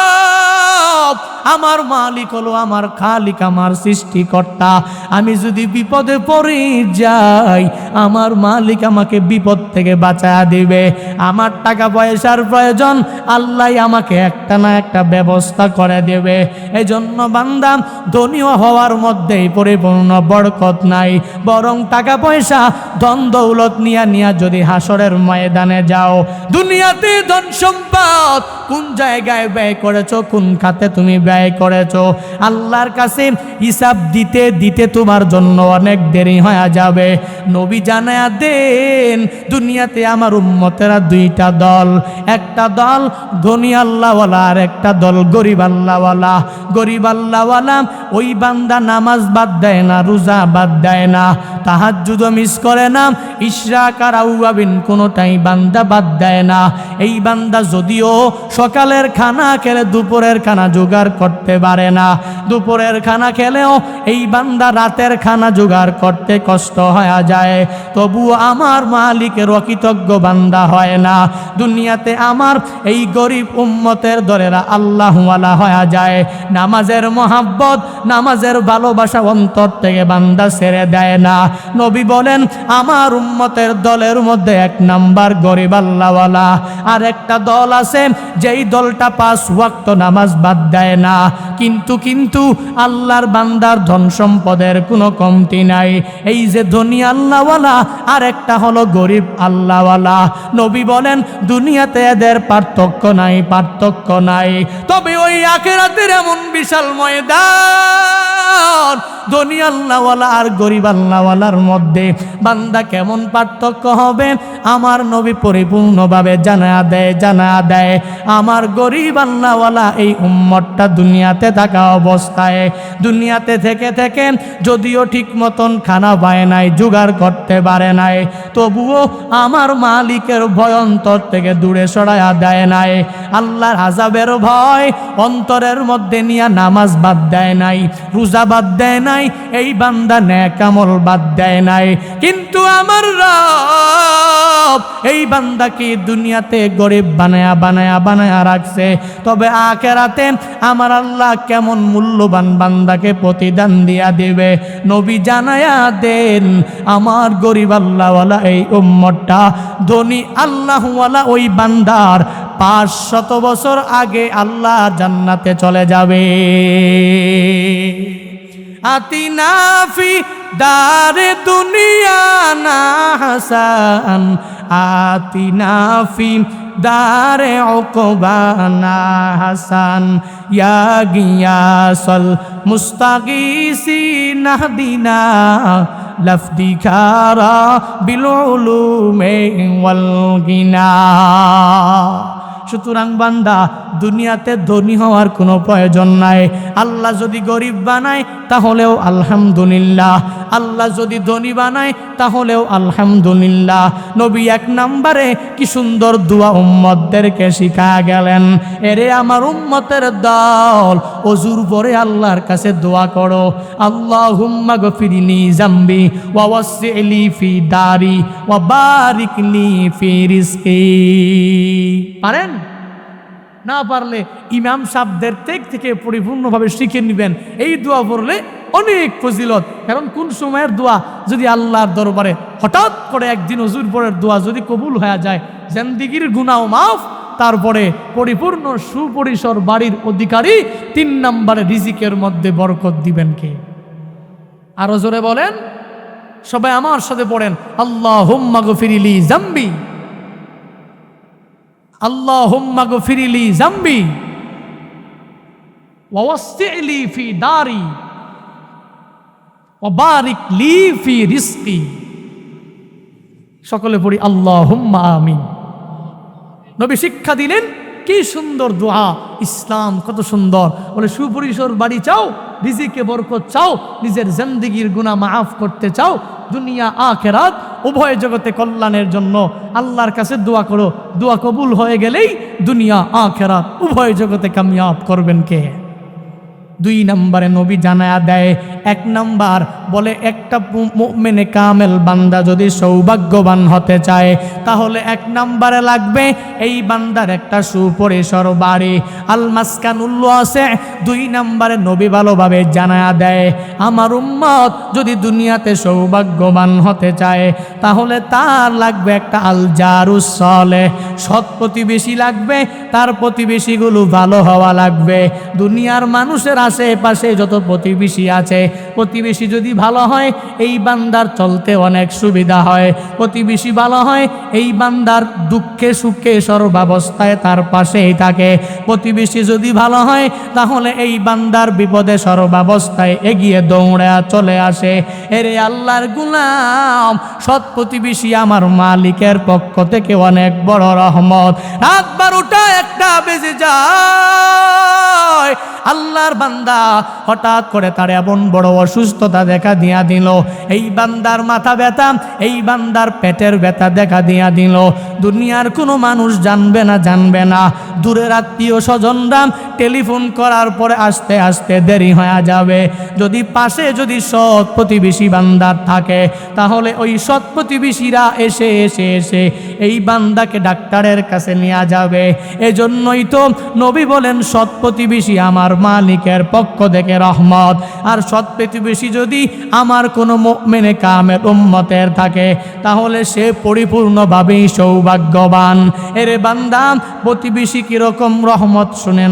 Speaker 1: আমার মালিক হলো আমার খালিক, আমার সৃষ্টিকর্তা। আমি যদি বিপদে পড়ে যাই, আমার মালিক আমাকে বিপদ থেকে বাঁচায়া দিবে। আমার টাকা পয়সার প্রয়োজন, আল্লাহ আমাকে একটা না একটা ব্যবস্থা করে দেবে। এই জন্য বান্দা ধনী হওয়ার মধ্যেই পরিপূর্ণ বরকত নাই, বরং টাকা পয়সা ধন দৌলত নিয়া নিয়া যদি হাসরের ময়দানে যাও, দুনিয়াতে ধন সম্পদ কোন জায়গায় ব্যয় করেছো, কোন খাতে তুমি ব্যয় করেছো, আল্লাহর কাছে হিসাব দিতে দিতে তোমার জন্য অনেক দেরি হয়ে যাবে। নবী জানায়া দেন, দুনিয়াতে আমার উম্মতেরা দুইটা দল, একটা দল ধনী আল্লাহওয়ালা আর একটা দল গরিব আল্লাহওয়ালা। গরিব আল্লাহওয়ালা ওই বান্দা নামাজ বাদ দেয় না, রোজা বাদ দেয় না, তাহাজ্জুদও মিস করে না, ইশরাক আর আউয়াবিন কোনোটাই বান্দা বাদ দেয় না। এই বান্দা যদিও সকালের খানা খেলে দুপুরের খানা জোগাড় করতে পারে না, দুপুরের খানা খেলেও এই বান্দা রাতের খানা জোগাড় করতে কষ্ট হয়ে যায়, তবুও আমার মালিকের অকৃতজ্ঞ বান্দা হয় না। দুনিয়াতে আমার এই গরিব উম্মতের দলেরা আল্লাহওয়ালা হয়ে যায়, নামাজের মহাব্বত নামাজের ভালোবাসা অন্তর থেকে বান্দা ছেড়ে দেয় না। নবী বলেন, আমার উম্মতের দলের মধ্যে এক নাম্বার গরিব আল্লাহওয়ালা, আর একটা দল আছে যেই দলটা 5 ওয়াক্ত নামাজ বাদ দেয় না, কিন্তু আল্লাহর বান্দার ধন সম্পদের কোনো কমতি নাই। এই যে ধনী আল্লাহওয়ালা আর একটা হলো গরিব আল্লাহওয়ালা, নবী বলেন দুনিয়াতে এদের পার্থক্য নাই, পার্থক্য নাই। তবে ওই আখিরাতের এমন বিশাল ময়দান, ধনী আল্লাহওয়ালা আর গরিব আল্লাহওয়ালার মধ্যে বান্দা কেমন পার্থক্য হবে, আমার নবী পরিপূর্ণভাবে জানা দেয়। আমার গরিব আল্লাহওয়ালা এই উম্মতটা দুনিয়াতে থাকা অবস্থায়, দুনিয়াতে থেকে থেকে যদিও ঠিক মতন খানা পায় নাই, জোগাড় করতে পারে নাই, তবুও আমার মালিকের ভয় অন্তর থেকে দূরে সরাইয়া দেয় নাই। আল্লাহর আযাবের ভয় অন্তরের মধ্যে নিয়ে নামাজ বাদ দেয় নাই, রোজা বাদ দেয় নাই, এই বান্দা নেক আমল বাদ দেয় নাই। কিন্তু আমার রব এই বান্দাকে দুনিয়াতে গরিব বানায়া রাখছে, তবে আখিরাতে আমার আল্লাহ কেমন মূল্যবান বান্দাকে প্রতিদান দিয়া দিবে। নবী জানায়া দেন, আমার গরিব আল্লাহওয়ালা এই উম্মতটা ধনী আল্লাহওয়ালা ওই বান্দার 500 বছর আগে আল্লাহ জান্নাতে চলে যাবে। আতিনা ফি দারে দুনিয়া না হাসান, আতিনা ফি দারে উকবা না হাসান, ইয়া গিয়াসল মুস্তাগীসি নাহদিনা লাফদিখারা বিল উলুমে ওয়াল গিনা। সুতরাং বান্দা দুনিয়াতে ধনী হওয়ার কোনো প্রয়োজন নাই। আল্লাহ যদি গরিব বানায় তাহলেও আলহামদুলিল্লাহ, আল্লাহ যদি ধনী বানায় তাহলেও আলহামদুলিল্লাহ। নবী 1 নম্বরে কি সুন্দর দোয়া উম্মতদেরকে শিখায়া গেলেন, এরে আমার উম্মতের দল, ওযুর পরে আল্লাহর কাছে দোয়া করো, আল্লাহুম্মা গফিরলি জামবি ওয়া ওয়াসসি'লি ফি দারি ওয়া বারিকলি ফি রিজকি। পারেন না পারলে ইমাম সাহেবদের থেকে পরিপূর্ণভাবে শিখে নেবেন। এই দোয়া পড়লে অনেক ফজিলত, কারণ কোন সময়ের দোয়া যদি আল্লাহর দরবারে হঠাৎ করে একদিন হুজুর পরের দোয়া যদি কবুল হয়ে যায়, জিন্দেগীর গুনাহ মাফ, তারপরে পরিপূর্ণ সুপরিসর বাড়ির অধিকারী, 3 নম্বরে রিজিকের মধ্যে বরকত দিবেন কে? আরো জোরে বলেন, সবাই আমার সাথে পড়েন, আল্লাহুম্মা গফিরলি জামবি, আল্লাহুম্মা গফিরলি জামবি ওয়া ওয়াসসি'লি ফি দারি ওয়া বারিক লি ফি রিজকি। সকলে পড়ি আল্লাহুম্মা আমিন। নবী শিক্ষা দিলেন, কি সুন্দর দোয়া, ইসলাম কত সুন্দর। বলে সুপরিসর বাড়ি চাও, রিজিকে বরকত চাও, নিজের জিন্দেগির গুনাহ মাফ করতে চাও, দুনিয়া আখিরাত উভয় জগতে কল্যাণের জন্য আল্লাহর কাছে দোয়া করো। দোয়া কবুল হয়ে গেলেই দুনিয়া আখিরাত উভয় জগতে কামিয়াব করবেন কে? 2 নম্বরে নবী জানায়া দেয়, 1 নম্বর বলে একটা মুমিনে কামেল বান্দা যদি সৌভাগ্যবান হতে চায় তাহলে 1 নম্বরে লাগবে এই বান্দার একটা সুপরিসর বাড়ি, আল মাসকানুল ওয়াসি'। 2 নম্বরে নবী ভালোভাবে জানায়া দেয়, আমার উম্মত যদি দুনিয়াতে সৌভাগ্যবান হতে চায় তাহলে তার লাগবে একটা আল জারুস সালেহ, সৎ প্রতিবেশী লাগবে, তার প্রতিবেশীগুলো ভালো হওয়া লাগবে। দুনিয়ার মানুষের আশেপাশে যত প্রতিবেশী আছে, প্রতিবেশী যদি ভালো হয় এই বান্দার চলতে অনেক সুবিধা হয়। প্রতিবেশী ভালো হয় এই বান্দার দুঃখে সুখে সর্বাবস্থায় তার পাশেই থাকে। প্রতিবেশী যদি ভালো হয় তাহলে এই বান্দার বিপদে সর্বাবস্থায় এগিয়ে দৌড়ে চলে আসে। এরে আল্লাহর গোলাম, সৎ প্রতিবেশী আমার মালিকের পক্ষ থেকে অনেক বড় রহমত। রাত 12টা 1টা বেজে যায়, আল্লাহর বান্দা হঠাৎ করে তার এমন বড় অসুস্থতা দেখা দিয়া দিল, এই বান্দার মাথা ব্যথা, এই বান্দার পেটের ব্যথা দেখা দিয়া দিল। দুনিয়ার কোনো মানুষ জানবে না, দূরের আত্মীয় স্বজনরা টেলিফোন করার পরে আস্তে আস্তে দেরি হয়ে যাবে। যদি পাশে যদি সৎ প্রতিবেশী বান্দার থাকে তাহলে ওই সৎ প্রতিবেশীরা এসে এই বান্দাকে ডাক্তারের কাছে নিয়ে যাবে। এজন্যই তো নবী বলেন, সৎ প্রতিবেশী আমার মালিকের পক্ষ থেকে রহমত। আর সৎ প্রতিবেশী যদি আমার কোনো মুমিনে কামেল উম্মতের থাকে তাহলে সে পরিপূর্ণভাবেই সৌভাগ্যবান। এরে বান্দা, প্রতিবেশী কিরকম রহমত শুনে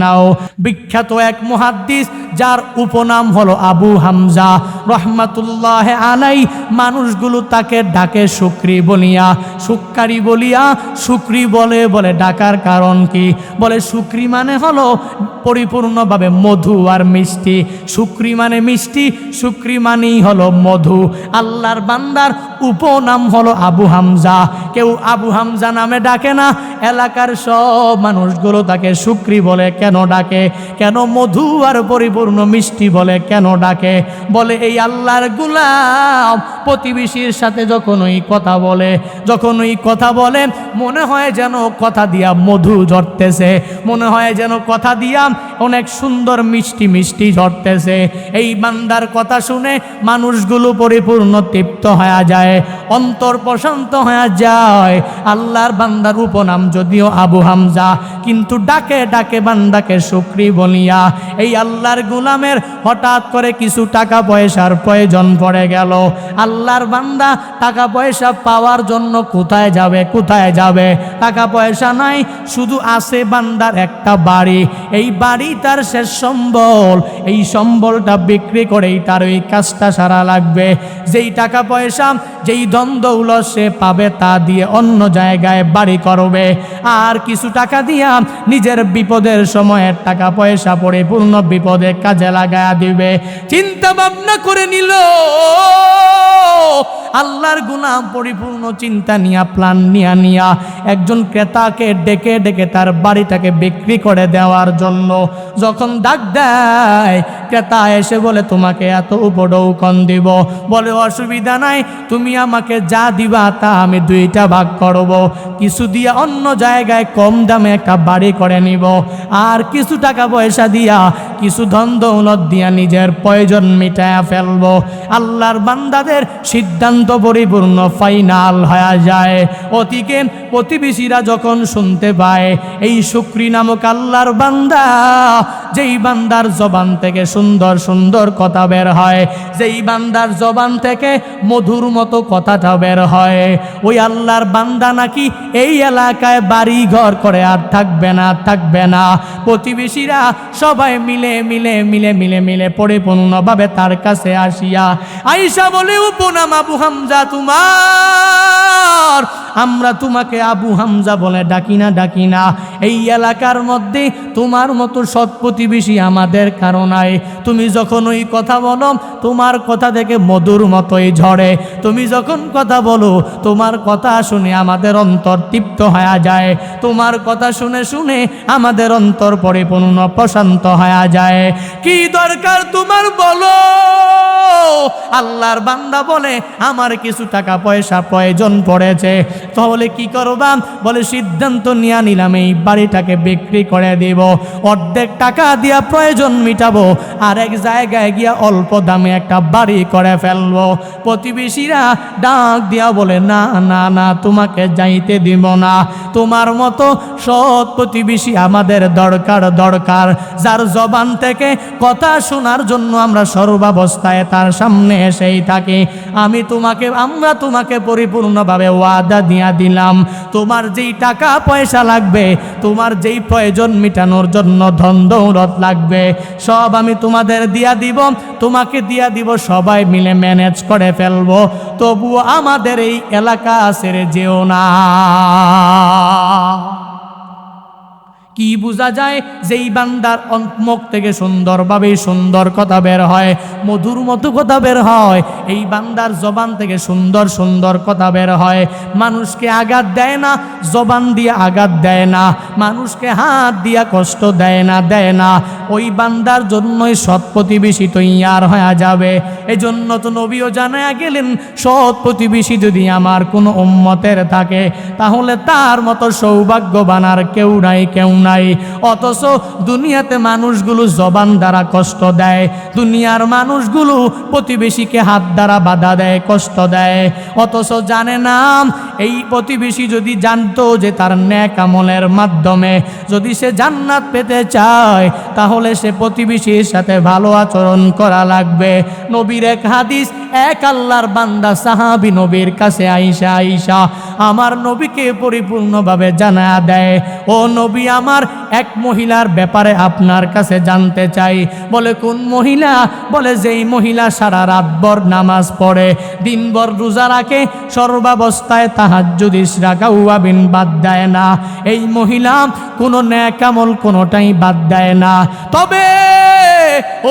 Speaker 1: নাও। বিখ্যাত এক মুহাদ্দিস যার উপনাম হলো আবু হামজা রহমাতুল্লাহ আলাইহি, মানুষগুলো তাকে ডাকে শুকরি বলিয়া, শুক্কারি বলিয়া। শুকরি বলে ডাকার কারণ কি? বলে শুকরি মানে হলো পরিপূর্ণভাবে মধু আর মিষ্টি। শুকরি মানে মিষ্টি, শুকরি মানেই হলো মধু। আল্লাহর বান্দার উপনাম হলো আবু হামজা। কেউ আবু হামজা নামে ডাকে না, এলাকার সব মানুষগুলো তাকে শুকরি বলে কেন ডাকে? কেন মধু আর পরিপূর্ণ মিষ্টি বলে কেন ডাকে? বলে এই আল্লাহর গোলাম প্রতিবেশীর সাথে যখন ওই কথা বলে মনে হয় যেন কথা দিয়া মধু ঝরতেছে, মনে হয় যেন কথা দিয়া অনেক সুন্দর মিষ্টি মিষ্টি ঝরতেছে। এই বান্দার কথা শুনে মানুষগুলো পরিপূর্ণ তৃপ্ত হয়ে যায়, অন্তর প্রশান্ত হয়ে যায়। আল্লাহর বান্দার উপনাম যদিও আবু হামজা, কিন্তু ডাকে বান্দাকে শুকরি বলিয়া। এই আল্লাহর গোলামের হঠাৎ করে কিছু টাকা পয়সার প্রয়োজন পড়ে গেল। আল্লাহর বান্দা টাকা পয়সা পাওয়ার জন্য কোথায় যাবে? টাকা পয়সা নাই, শুধু আছে বান্দার একটা বাড়ি। এই বাড়ি তার শেষ সম্বল, এই সম্বলটা বিক্রি করেই তার ওই কাজটা সারা লাগবে। যেই টাকা পয়সা, যেই ধন দৌলত সে পাবে তা দিয়ে অন্য জায়গায় বাড়ি করবে, আর কিছু টাকা দিয়া নিজের বিপদের সময়ের টাকা পয়সা পরিপূর্ণ বিপদে কাজে লাগায়া দিবে। চিন্তা ভাবনা করে নিল আল্লাহর গোলাম, পরিপূর্ণ চিন্তা নিয়া প্ল্যান নিয়া একজন ক্রেতাকে ডেকে তার বাড়িটাকে বিক্রি করে দেওয়ার জন্য যখন ডাক দেয়, ক্রেতা এসে বলে তোমাকে এত উপঢৌকন দিব। বলে অসুবিধা নাই, তুমি আমাকে যা দিবা তা আমি 2টা ভাগ করব। কিছু দিয়া অন্য জায়গায় কম দামে একটা বাড়ি করে নিব, আর কিছু টাকা পয়সা দিয়া, কিছু ধন দৌলত দিয়া নিজের প্রয়োজন মিটায়া ফেলবো। আল্লাহর বান্দাদের সিদ্ধান্ত পরিপূর্ণ ফাইনাল হয়ে যায়। অতিকে প্রতিবেশীরা যখন শুনতে পায় এই শুকরি নামক আল্লাহর বান্দা, যেই বান্দার জবান থেকে সুন্দর সুন্দর কথা বের হয়, যেই বান্দার জবান থেকে মধুর মতো কথাটা বের হয়, ওই আল্লাহর বান্দা নাকি এই এলাকায় বাড়ি ঘর করে আর থাকবে না। প্রতিবেশীরা সবাই মিলে পরিপূর্ণভাবে তার কাছে আইসা বলে উপনাম আবু হামজা হামজা তোমার, আমরা তোমাকে আবু হামজা বলে ডাকি না। এই এলাকার মধ্যে তোমার মতো সৎ প্রতিবেশী আমাদের কারো নাই। তুমি যখন ওই কথা বলো তোমার কথা থেকে মধুর মতোই ঝরে। তুমি যখন কথা বলো তোমার কথা শুনে আমাদের অন্তর তৃপ্ত হয়ে যায়। তোমার কথা শুনে শুনে আমাদের অন্তর পরিপূর্ণ প্রশান্ত হয়ে যায়। কি দরকার তোমার বলো? আল্লাহর বান্দা বলে আমার কিছু টাকা পয়সা প্রয়োজন পড়েছে, তাহলে কি করবা? বলে সিদ্ধান্ত নিয়ে নিলাম এই বাড়িটাকে বিক্রি করে দেব, অর্ধেক টাকা দিয়া প্রয়োজন মিটাবো, আর এক জায়গায় গিয়া অল্প দামে একটা বাড়ি করে ফেলবো। প্রতিবেশীরা ডাক দিয়া বলে না না না, তোমাকে যাইতে দিব না। তোমার মতো সৎ প্রতিবেশী আমাদের দরকার, যার জবান থেকে কথা শোনার জন্য আমরা সর্বাবস্থায় তার সামনে এসেই থাকি। আমরা তোমাকে পরিপূর্ণভাবে ওয়াদা দিয়া দিলাম, তোমার যেই টাকা পয়সা লাগবে, তোমার যেই প্রয়োজন মেটানোর জন্য ধন দৌলত লাগবে, সব আমি তোমাদের দিয়া দিব, তোমাকে দিয়া দিব, সবাই মিলে ম্যানেজ করে ফেলবো। তবুও আমাদের এই এলাকা ছেড়ে যেও না। কি বোঝা যায়? যেই বান্দার মুখ থেকে সুন্দরভাবে সুন্দর কথা বের হয়, মধুর মতো কথা বের হয়, এই বান্দার জবান থেকে সুন্দর সুন্দর কথা বের হয়। মানুষকে আঘাত দেয় না, জবান দিয়ে আঘাত দেয় না, মানুষকে হাত দিয়া কষ্ট দেয় না। ওই বান্দার জন্যই সৎ প্রতিবেশী তৈয়ার হয়ে যাবে। এই জন্য তো নবীও জানায়া গেলেন, সৎ প্রতিবেশী যদি আমার কোনো উম্মতের থাকে তাহলে তার মতো সৌভাগ্যবান আর কেউ নাই। অথচ দুনিয়াতে মানুষগুলো জবান দ্বারা কষ্ট দেয়, দুনিয়ার মানুষগুলো প্রতিবেশীকে হাত দ্বারা বাধা দেয়, কষ্ট দেয়। অথচ জানে না, এই প্রতিবেশী যদি জানতো যে তার নেক আমলের মাধ্যমে যদি সে জান্নাত পেতে চায়, তাহলে সে প্রতিবেশীর সাথে ভালো আচরণ করা লাগবে। নবীর এক হাদিস, এক আল্লাহর বান্দা সাহাবী নবীর কাছে আইসা আমার নবীকে পরিপূর্ণভাবে জানা দেয়, ও নবী, আমার এক মহিলার ব্যাপারে আপনার কাছে জানতে চাই। বলে কোন মহিলা? বলে যেই মহিলা সারা রাতভর নামাজ পড়ে, দিনভর রোজা রাখে, সর্বাবস্থায় তাহাজ্জুদ ইশরাক আওয়াবিন বাদ দেয় না। এই মহিলা কোনো নেক আমল কোনোটাই বাদ দেয় না। তবে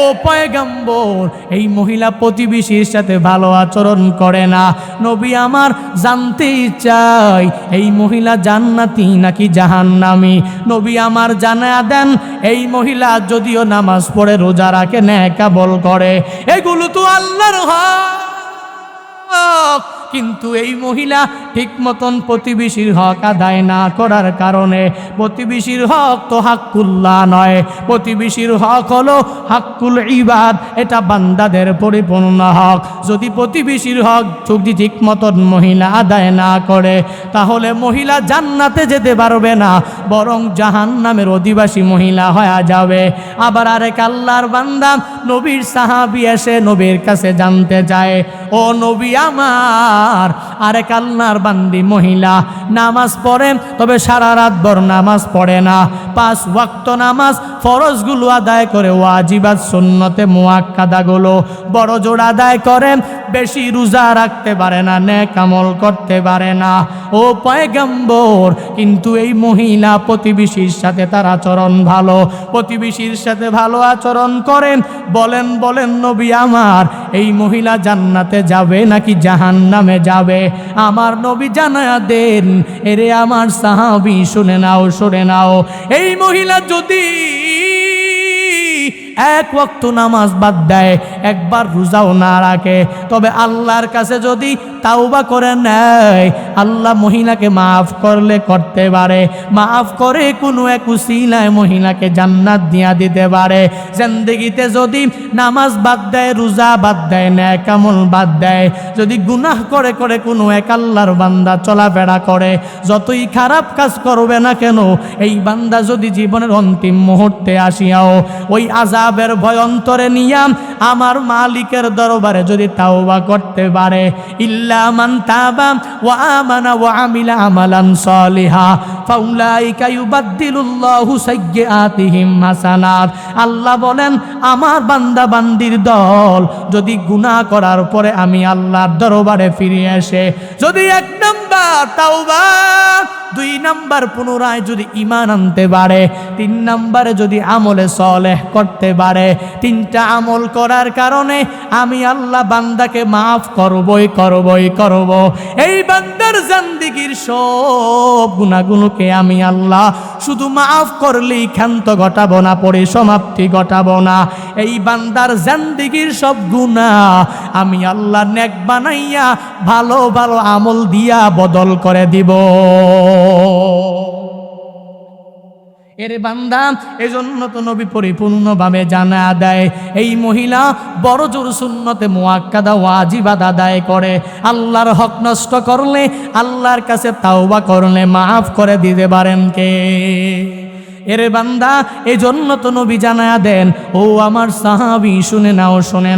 Speaker 1: ও পয়গম্বর, এই মহিলা প্রতিবেশীর সাথে ভালো আচরণ করে না। নবী আমার জানতে চাই, এই মহিলা জান্নাতি নাকি জাহান্নামী? নবী আমার জানায়া দেন, এই মহিলা যদিও নামাজ পড়ে, রোজা রাখে, নেক আমল করে, এগুলো তো আল্লাহর হক, কিন্তু এই মহিলা ঠিক মতন প্রতিবেশীর হক আদায় না করার কারণে, প্রতিবেশীর হক তো হাক্কুল্লাহ নয়, প্রতিবেশীর হক হলো হাক্কুল ইবাদ, এটা বান্দাদের পরিপূর্ণ হক। যদি প্রতিবেশীর হক যদি ঠিক মতন মহিলা আদায় না করে, তাহলে মহিলা জান্নাতে যেতে পারবে না, বরং জাহান্নামের অধিবাসী মহিলা হয়ে যাবে। আবার আরেক আল্লাহর বান্দা নবীর সাহাবী এসে নবীর কাছে জানতে চায়, ও নবী আমার, আরেক আল্লাহর বান্দি মহিলা নামাজ পড়ে, তবে সারা রাতভর নামাজ পড়ে না, 5 ওয়াক্ত নামাজ ফরজগুলো আদায় করে, ওয়াজিবাত সুন্নতে মুআক্কাদাগুলো বড় জোর আদায় করে, বেশি রোজা রাখতে পারে না, নেক আমল করতে পারে না। ও পয়গম্বর, কিন্তু এই মহিলা প্রতিবেশীর সাথে তার আচরণ ভালো, প্রতিবেশীর সাথে ভালো আচরণ করেন। বলেন নবী আমার, এই মহিলা জান্নাতে যাবে নাকি জাহান্নামে যাবে? আমার নবী জানায়া দেন, এরে আমার সাহাবী শুনে নাও, এই মহিলা যদি এক ওয়াক্ত নামাজ বাদ দেয়, একবার রোজাও না রাখে, তবে আল্লাহর কাছে যদি তাওবা করে নেয়, আল্লাহ মহিলাকে মাফ করলে করতে পারে, মাফ করে কোনো এক উসিলায় মহিলাকে জান্নাত দিয়া দিতে পারে। জিন্দেগিতে যদি নামাজ বাদ দেয়, রোজা বাদ দেয়, নেক আমল বাদ দেয়, যদি গুনাহ করে কোনো এক আল্লাহর বান্দা চলাফেরা করে, যতই খারাপ কাজ করবে না কেন, এই বান্দা যদি জীবনের অন্তিম মুহূর্তে আসিয়াও ওই আযাবের ভয় অন্তরে নিয়া আমার মালিকের দরবারে যদি তাওবা করতে পারে, ইল্লা মান তাবা ওয়া আমানা ওয়া আমিলা আমালান সালিহা, ফাউলাইকা ইউবাদদিলুল্লাহু সাইয়্যাতিহিম হাসানাত। আল্লাহ বলেন আমার বান্দা বান্দির দল যদি গুনাহ করার পরে আমি আল্লাহর দরবারে ফিরে আসে, যদি 1 নাম্বার তাওবা, 2 নাম্বার পুনরায় যদি ঈমান আনতে পারে, 3 নাম্বারে যদি আমলে সালেহ করতে পারে, 3টা আমল করার কারণে আমি আল্লাহ বান্দাকে মাফ করবই করব। এই বান্দার জিন্দেগীর সব গুনাহগুলোকে আমি আল্লাহ শুধু মাফ করলেই ক্ষান্ত ঘটাবো না, পরিসমাপ্তি ঘটাবো না। এই বান্দার জিন্দেগীর সব গুনাহ আমি আল্লাহ নেক বানাইয়া ভালো ভালো আমল দিয়া বদল করে দিব। এর বান্দা, এজন্য তো নবী পরিপূর্ণভাবে জানা দেয় এই মহিলা বড় জোর সুন্নতে মুআক্কাদা ওয়াজিবাত আদায় করে। আল্লাহর হক নষ্ট করলে, আল্লাহর কাছে তাওবা করলে মাফ করে দিতে পারেন কে? এর বান্দা, এজন্য তো নবী জানায়া দেন, ও আমার সাহাবী শুনে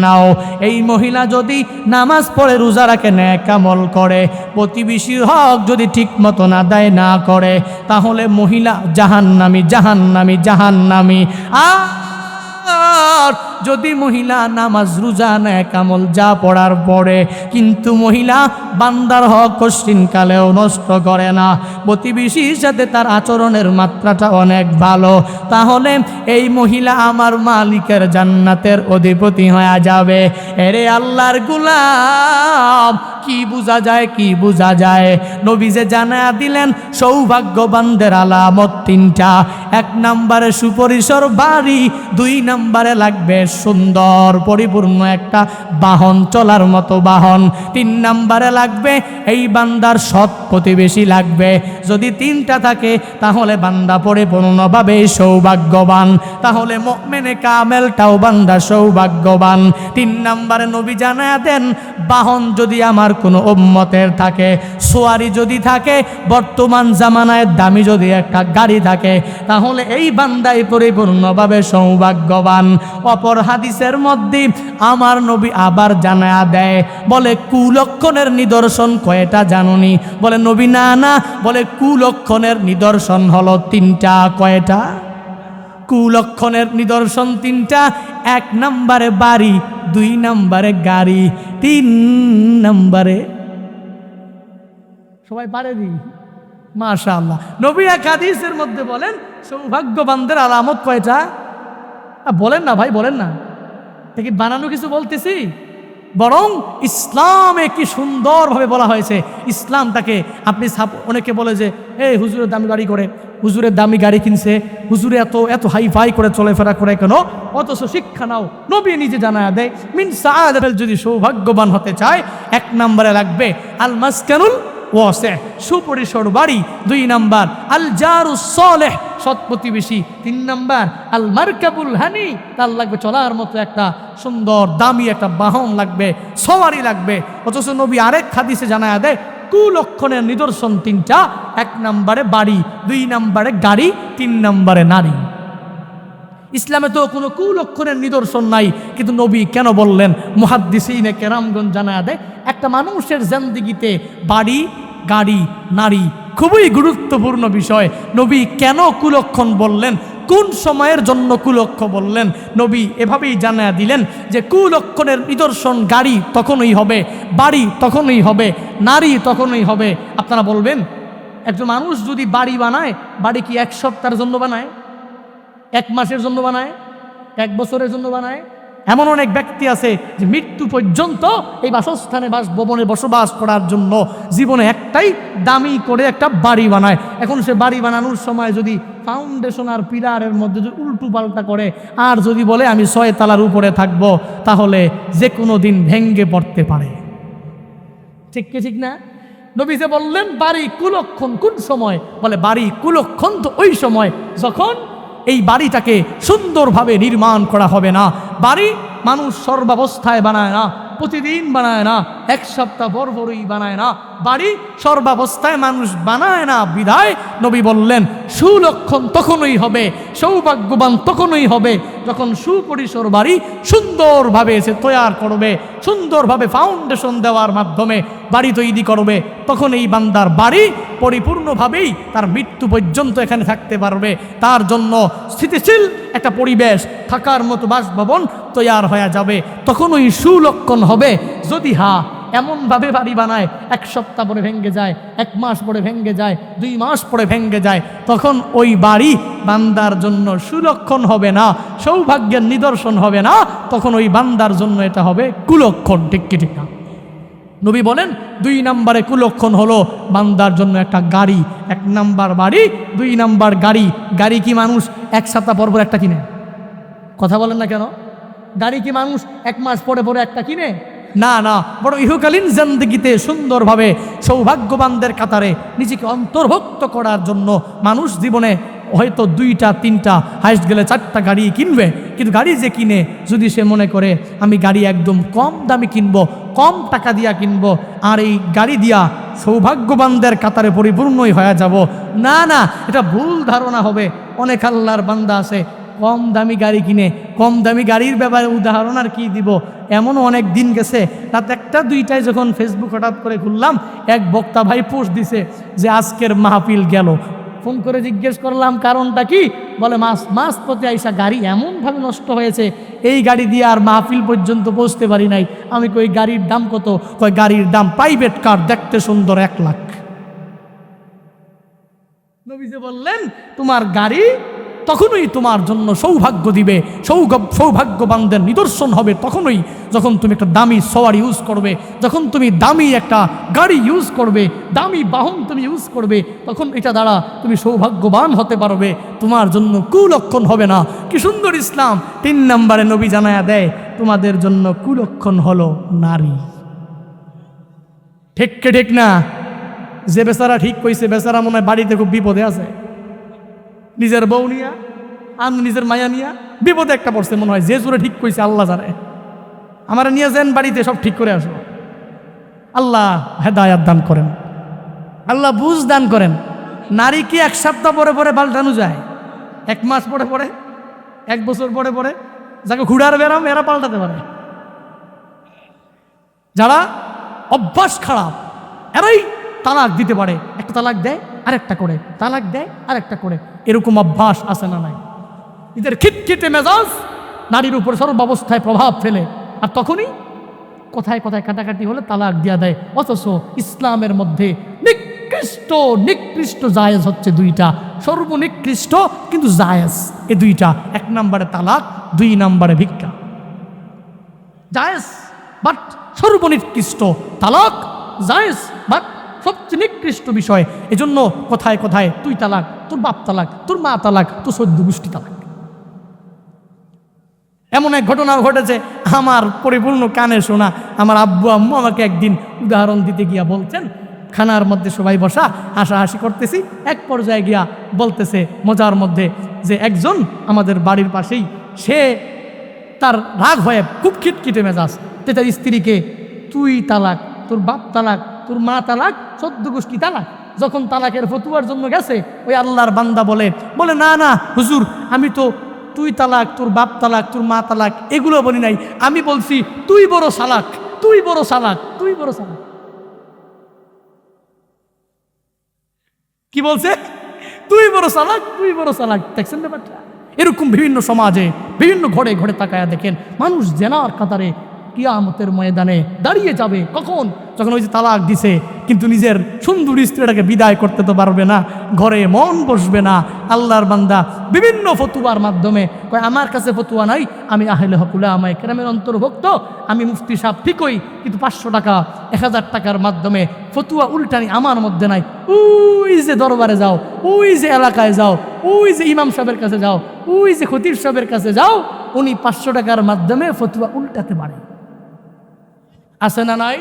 Speaker 1: নাও, এই মহিলা যদি নামাজ পড়ে, রোজা রাখে, নেক আমল করে, প্রতিবেশীর হক যদি ঠিক মতো আদায় না করে, তাহলে মহিলা জাহান্নামী। আর যদি মহিলা নামাজ রোজা নেক আমল যা পড়ার পরে কিন্তু মহিলা বান্দার হক কষ্টিনকালেও নষ্ট করে না, প্রতিবেশীর সাথে তার আচরণের মাত্রাটা অনেক ভালো, তাহলে এই মহিলা আমার মালিকের জান্নাতের অধিপতি হয়ে যাবে। এরে আল্লাহর গোলাম, কি বোঝা যায়? নবী যে জানায়া দিলেন সৌভাগ্যবানদের আলামত 3টা। 1 নম্বরে সুপরিসর বাড়ি, 2 নম্বরে লাগবে সুন্দর পরিপূর্ণ একটা বাহন, চলার মতো বাহন, 3 নম্বরে লাগবে এই বান্দার সৎ প্রতিবেশী লাগবে। যদি 3টা থাকে তাহলে বান্দা পরিপূর্ণভাবে সৌভাগ্যবান, তাহলে মুমিনে কামেলটাও বান্দা সৌভাগ্যবান। 3 নম্বরে নবী জানায়া দেন বাহন যদি আমার কোনো উম্মতের থাকে, সোয়ারি যদি থাকে, বর্তমান জামানায় দামি যদি একটা গাড়ি থাকে, তাহলে এই বান্দাই পরিপূর্ণভাবে সৌভাগ্যবান। অপর হাদিসের মধ্যে আমার নবী আবার জানায়া দেয়, বলে কুলক্ষণের নিদর্শন কয়টা জানুনি? বলে নবী না, বলে কুলক্ষণের নিদর্শন হলো 3টা। কয়টা? কুলক্ষণের নিদর্শন 3টা। 1 নম্বরে বাড়ি, 2 নম্বরে গাড়ি, 3 নম্বরে সবাই পারে দি। মাশাআল্লাহ, নবী এক হাদিসের মধ্যে বলেন সৌভাগ্যবানদের আলামত কয়টা? বলেন না ভাই, বলেন না, দেখি বানানো কিছু বলতেছি, বরং ইসলামে কি সুন্দরভাবে বলা হয়েছে। ইসলামটাকে আপনি অনেকে বলে যে এই হুজুরের দামি গাড়ি করে, হুজুরের দামি গাড়ি কিনছে, হুজুরে এত হাই ফাই করে চলাফেরা করে কেন? অথচ শিক্ষা নাও, নবী নিজে জানায়া দেয় মিন সাআদাত, যদি সৌভাগ্যবান হতে চায় 1 নম্বরে লাগবে আল মাসকানুল ওয়াসি', সুপরিসর বাড়ি, 2 নম্বর আল জারুস সালেহ, সৎ প্রতিবেশী, 3 নম্বর আল মারকাবুল হানি, তার লাগবে চলার মতো একটা সুন্দর দামি একটা বাহন লাগবে, সওয়ারি লাগবে। অথচ নবী আরেক হাদিসে জানায়া দেয় কুলক্ষণের নিদর্শন 3টা। 1 নম্বরে বাড়ি, 2 নম্বরে গাড়ি, 3 নম্বরে নারী। ইসলামে তো কোনো কুলক্ষণের নিদর্শন নাই, কিন্তু নবী কেন বললেন? মুহাদ্দিসিনে কেরামগণ জানায়া দেয় একটা মানুষের জিন্দেগিতে বাড়ি, গাড়ি, নারী খুবই গুরুত্বপূর্ণ বিষয়। নবী কেন কুলক্ষণ বললেন, কোন সময়ের জন্য কুলক্ষ বললেন, নবী এভাবেই জানায়া দিলেন যে কুলক্ষণের নিদর্শন গাড়ি তখনই হবে, বাড়ি তখনই হবে, নারী তখনই হবে। আপনারা বলবেন একজন মানুষ যদি বাড়ি বানায়, বাড়ি কি 1 সপ্তাহের জন্য বানায়, 1 মাসের জন্য বানায়, 1 বছরের জন্য বানায়? এমন অনেক ব্যক্তি আছে যে মৃত্যু পর্যন্ত এই বাসস্থানে বাসভবনে বসবাস করার জন্য জীবনে একটাই দামি করে একটা বাড়ি বানায়। এখন সে বাড়ি বানানোর সময় যদি ফাউন্ডেশন আর পিলারের মধ্যে যদি উল্টো পাল্টা করে আর যদি বলে আমি 6 তলার উপরে থাকবো, তাহলে যে কোনো দিন ভেঙ্গে পড়তে পারে। ঠিক কি ঠিক না? নবী যে বললেন বাড়ি কুলক্ষণ কোন সময়? বলে বাড়ি কুলক্ষণ তো ওই সময় যখন এই বাড়িটাকে সুন্দরভাবে নির্মাণ করা হবে না। বাড়ি মানুষ সর্বাবস্থায় বানায় না, প্রতিদিন বানায় না, এক সপ্তাহ পর পরই বানায় না, বাড়ি সর্বাবস্থায় মানুষ বানায় না। বিধায় নবী বললেন সুলক্ষণ তখনই হবে, সৌভাগ্যবান তখনই হবে যখন সুপরিসর বাড়ি সুন্দরভাবে সে তৈরি করবে, সুন্দরভাবে ফাউন্ডেশন দেওয়ার মাধ্যমে বাড়ি তৈরি করবে। তখন এই বান্দার বাড়ি পরিপূর্ণভাবেই তার মৃত্যু পর্যন্ত এখানে থাকতে পারবে। তার জন্য স্থিতিশীল একটা পরিবেশ, থাকার মতো বাসভবন তৈরি হয়ে যাবে। তখন ওই সুলক্ষণ হবে। যদি এমনভাবে বাড়ি বানায় এক সপ্তাহ পরে ভেঙে যায়, এক মাস পরে ভেঙে যায়, 2 মাস পরে ভেঙে যায়, তখন ওই বাড়ি বান্দার জন্য সুলক্ষণ হবে না, সৌভাগ্যের নিদর্শন হবে না। তখন ওই বান্দার জন্য এটা হবে কুলক্ষণ। ঠিক কি ঠিক না? নবী বলেন 2 নম্বরে কুলক্ষণ হলো বান্দার জন্য একটা গাড়ি। 1 নাম্বার বাড়ি, 2 নাম্বার গাড়ি। গাড়ি কি মানুষ এক সপ্তাহ পর পর একটা কিনে? কথা বলেন না কেন? গাড়ি কি মানুষ 1 মাস পরে পরে একটা কিনে? না না, বড় ইহকালীন জিন্দেগিতে সুন্দরভাবে সৌভাগ্যবানদের কাতারে নিজেকে অন্তর্ভুক্ত করার জন্য মানুষ জীবনে হয়তো 2টা 3টা হাইস্ট গেলে 4টা গাড়ি কিনবে। কিন্তু গাড়ি যে কিনে, যদি সে মনে করে আমি গাড়ি একদম কম দামে কিনবো, কম টাকা দিয়া কিনবো, আর এই গাড়ি দিয়া সৌভাগ্যবানদের কাতারে পরিপূর্ণই হয়ে যাব, না না, এটা ভুল ধারণা হবে। অনেক আল্লাহর বান্দা আছে কম দামি গাড়ি কিনে। কম দামি গাড়ির ব্যাপারে উদাহরণ আর কি দিব, এমনও অনেক দিন গেছে রাত 1টা 2টায় যখন ফেসবুক হঠাৎ করে খুললাম, এক বক্তা ভাই পোস্ট দিছে যে আজকের মাহফিল গেল। ফোন করে জিজ্ঞেস করলাম কারণটা কি, বলে মাস প্রতি আইসা গাড়ি এমনভাবে নষ্ট হয়েছে, এই গাড়ি দিয়ে আর মাহফিল পর্যন্ত পৌঁছতে পারি নাই। আমি কই গাড়ির দাম কত? কয় গাড়ির দাম প্রাইভেট কার, দেখতে সুন্দর 1 লাখ। নবী যে বললেন তোমার গাড়ি তখনই তোমার জন্য সৌভাগ্য দিবে, সৌভাগ্যবানদের নিদর্শন হবে তখনই যখন তুমি একটা দামি সওয়ার ইউজ করবে, যখন তুমি দামি একটা গাড়ি ইউজ করবে, দামি বাহন তুমি ইউজ করবে, তখন এটা দ্বারা তুমি সৌভাগ্যবান হতে পারবে। তোমার জন্য কুলক্ষণ হবে না। কি সুন্দর ইসলাম! 3 নম্বরে নবী জানায়া দেয় তোমাদের জন্য কুলক্ষণ হলো নারী। ঠিক কে ঠিক না? যে বেচারা ঠিক কইছে, বেচারা মনে হয় বাড়িতে খুব বিপদে আছে, নিজের বউ নিয়া আর নিজের মায়া নিয়া বিপদে একটা পড়ছে মনে হয়। যে জোরে ঠিক কইছে আল্লাহ জানে। আমার নিয়ে যান বাড়িতে, সব ঠিক করে আসো। আল্লাহ হেদায়াত দান করেন, আল্লাহ বুঝ দান করেন। নারী কি 1 সপ্তাহ পরে পরে পাল্টানো যায়? 1 মাস পরে পরে, 1 বছর পরে পরে? যাকে ঘুরার বেরাম এরা পাল্টাতে পারে। যারা অভ্যাস খারাপ এরাই তালাক দিতে পারে। একটা তালাক দেয় আরেকটা করে, তালাক দেয় আরেকটা করে। এরকম অভ্যাস আছে না নাই? এদের খিটখিটে মেজাজ নারীর উপর সর্বাবস্থায় প্রভাব ফেলে, আর তখনই কোথায় কোথায় কাটাকাটি হলে তালাক দিয়া দেয়। অথচ ইসলামের মধ্যে নিকৃষ্ট জায়েজ হচ্ছে 2টা, সর্বনিকৃষ্ট কিন্তু জায়েজ এই 2টা। 1 নম্বরে তালাক, 2 নম্বরে ভিক্ষা। জায়েজ বাট সর্বনিকৃষ্ট, তালাক জায়েজ বাট সবচেয়ে নিকৃষ্ট বিষয়। এজন্য কোথায় কোথায় তুই তালাক, তোর বাপ তালাক, তোর মা তালাক, তোর 14 গোষ্ঠী তালাক। এমন এক ঘটনা ঘটেছে আমার পরিপূর্ণ কানে শোনা। আমার আব্বু আম্মু আমাকে একদিন উদাহরণ দিতে গিয়া বলছেন, খানার মধ্যে সবাই বসা হাসাহাসি করতেছি, এক পর্যায়ে গিয়া বলতেছে মজার মধ্যে যে একজন আমাদের বাড়ির পাশেই, সে তার রাগ হয়ে খুব খিটখিটে মেজাজ, তার স্ত্রীকে তুই তালাক, তোর বাপ তালাক, তোর মা তালাক, 14 গোষ্ঠী তালাক। যখন তালাকের ফতুয়ার জন্য গেছে, ওই আল্লাহর বান্দা বলে না না হুজুর, আমি তো তুই তালাক, তোর বাপ তালাক, তোর মা তালাক এগুলো বলি নাই, আমি বলছি তুই বড় সালাক, তুই বড় সালাক, তুই বড় সালাক। কি বলছে? তুই বড় সালাক, তুই বড় সালাক। দেখছেন ব্যাপারটা? এরকম বিভিন্ন সমাজে বিভিন্ন ঘরে ঘরে তাকায়া দেখেন, মানুষ জেনার কাতারে কিয়ামতের ময়দানে দাঁড়িয়ে যাবে। কখন? যখন ওই যে তালাক দিছে, কিন্তু নিজের সুন্দর স্ত্রীটাকে বিদায় করতে তো পারবে না, ঘরে মন বসবে না। আল্লাহর বান্দা বিভিন্ন ফতুয়ার মাধ্যমে কয় আমার কাছে ফতুয়া নাই, আমি আহলে হক উলামায়ে কেরামের অন্তর্ভুক্ত, আমি মুফতি সাহেব ঠিকই, কিন্তু 500 টাকা 1000 টাকার মাধ্যমে ফতুয়া উল্টানি আমার মধ্যে নাই। ওই যে দরবারে যাও, ওই যে এলাকায় যাও, ওই যে ইমাম সাহেবের কাছে যাও, ওই যে খতিব সাহেবের কাছে যাও, উনি 500 টাকার মাধ্যমে ফতুয়া উল্টাতে পারে। আছে না নাই?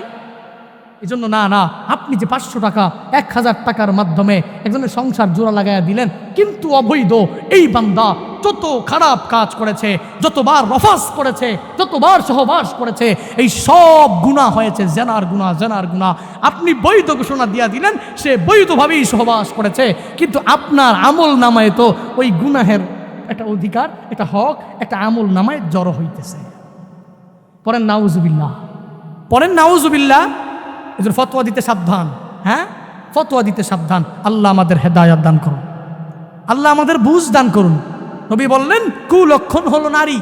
Speaker 1: এই জন্য না না, আপনি যে 500 টাকা 1000 টাকার মাধ্যমে একজনের সংসার জোড়া লাগাইয়া দিলেন, কিন্তু অবৈধ, এই বান্দা যত খারাপ কাজ করেছে, যতবার রফাস করেছে, যতবার সহবাস করেছে, এই সব গুনাহ হয়েছে জেনার গুনাহ, জেনার গুনাহ। আপনি বৈধ ঘোষণা দিয়া দিলেন, সে বৈধভাবেই সহবাস করেছে, কিন্তু আপনার আমল নামায় তো ওই গুনাহের একটা অধিকার, একটা হক, একটা আমল নামায় জড়ো হইতেছে। পড়েন নাউজুবিল্লাহ, পড়েন নাউজুবিল্লাহ। এজন্য ফতোয়া দিতে সাবধান, হ্যাঁ, ফতোয়া দিতে সাবধান। আল্লাহ আমাদের হেদায়েত দান করুন, আল্লাহ আমাদের বুঝ দান করুন। নবী বললেন কুলক্ষণ হলো নারী।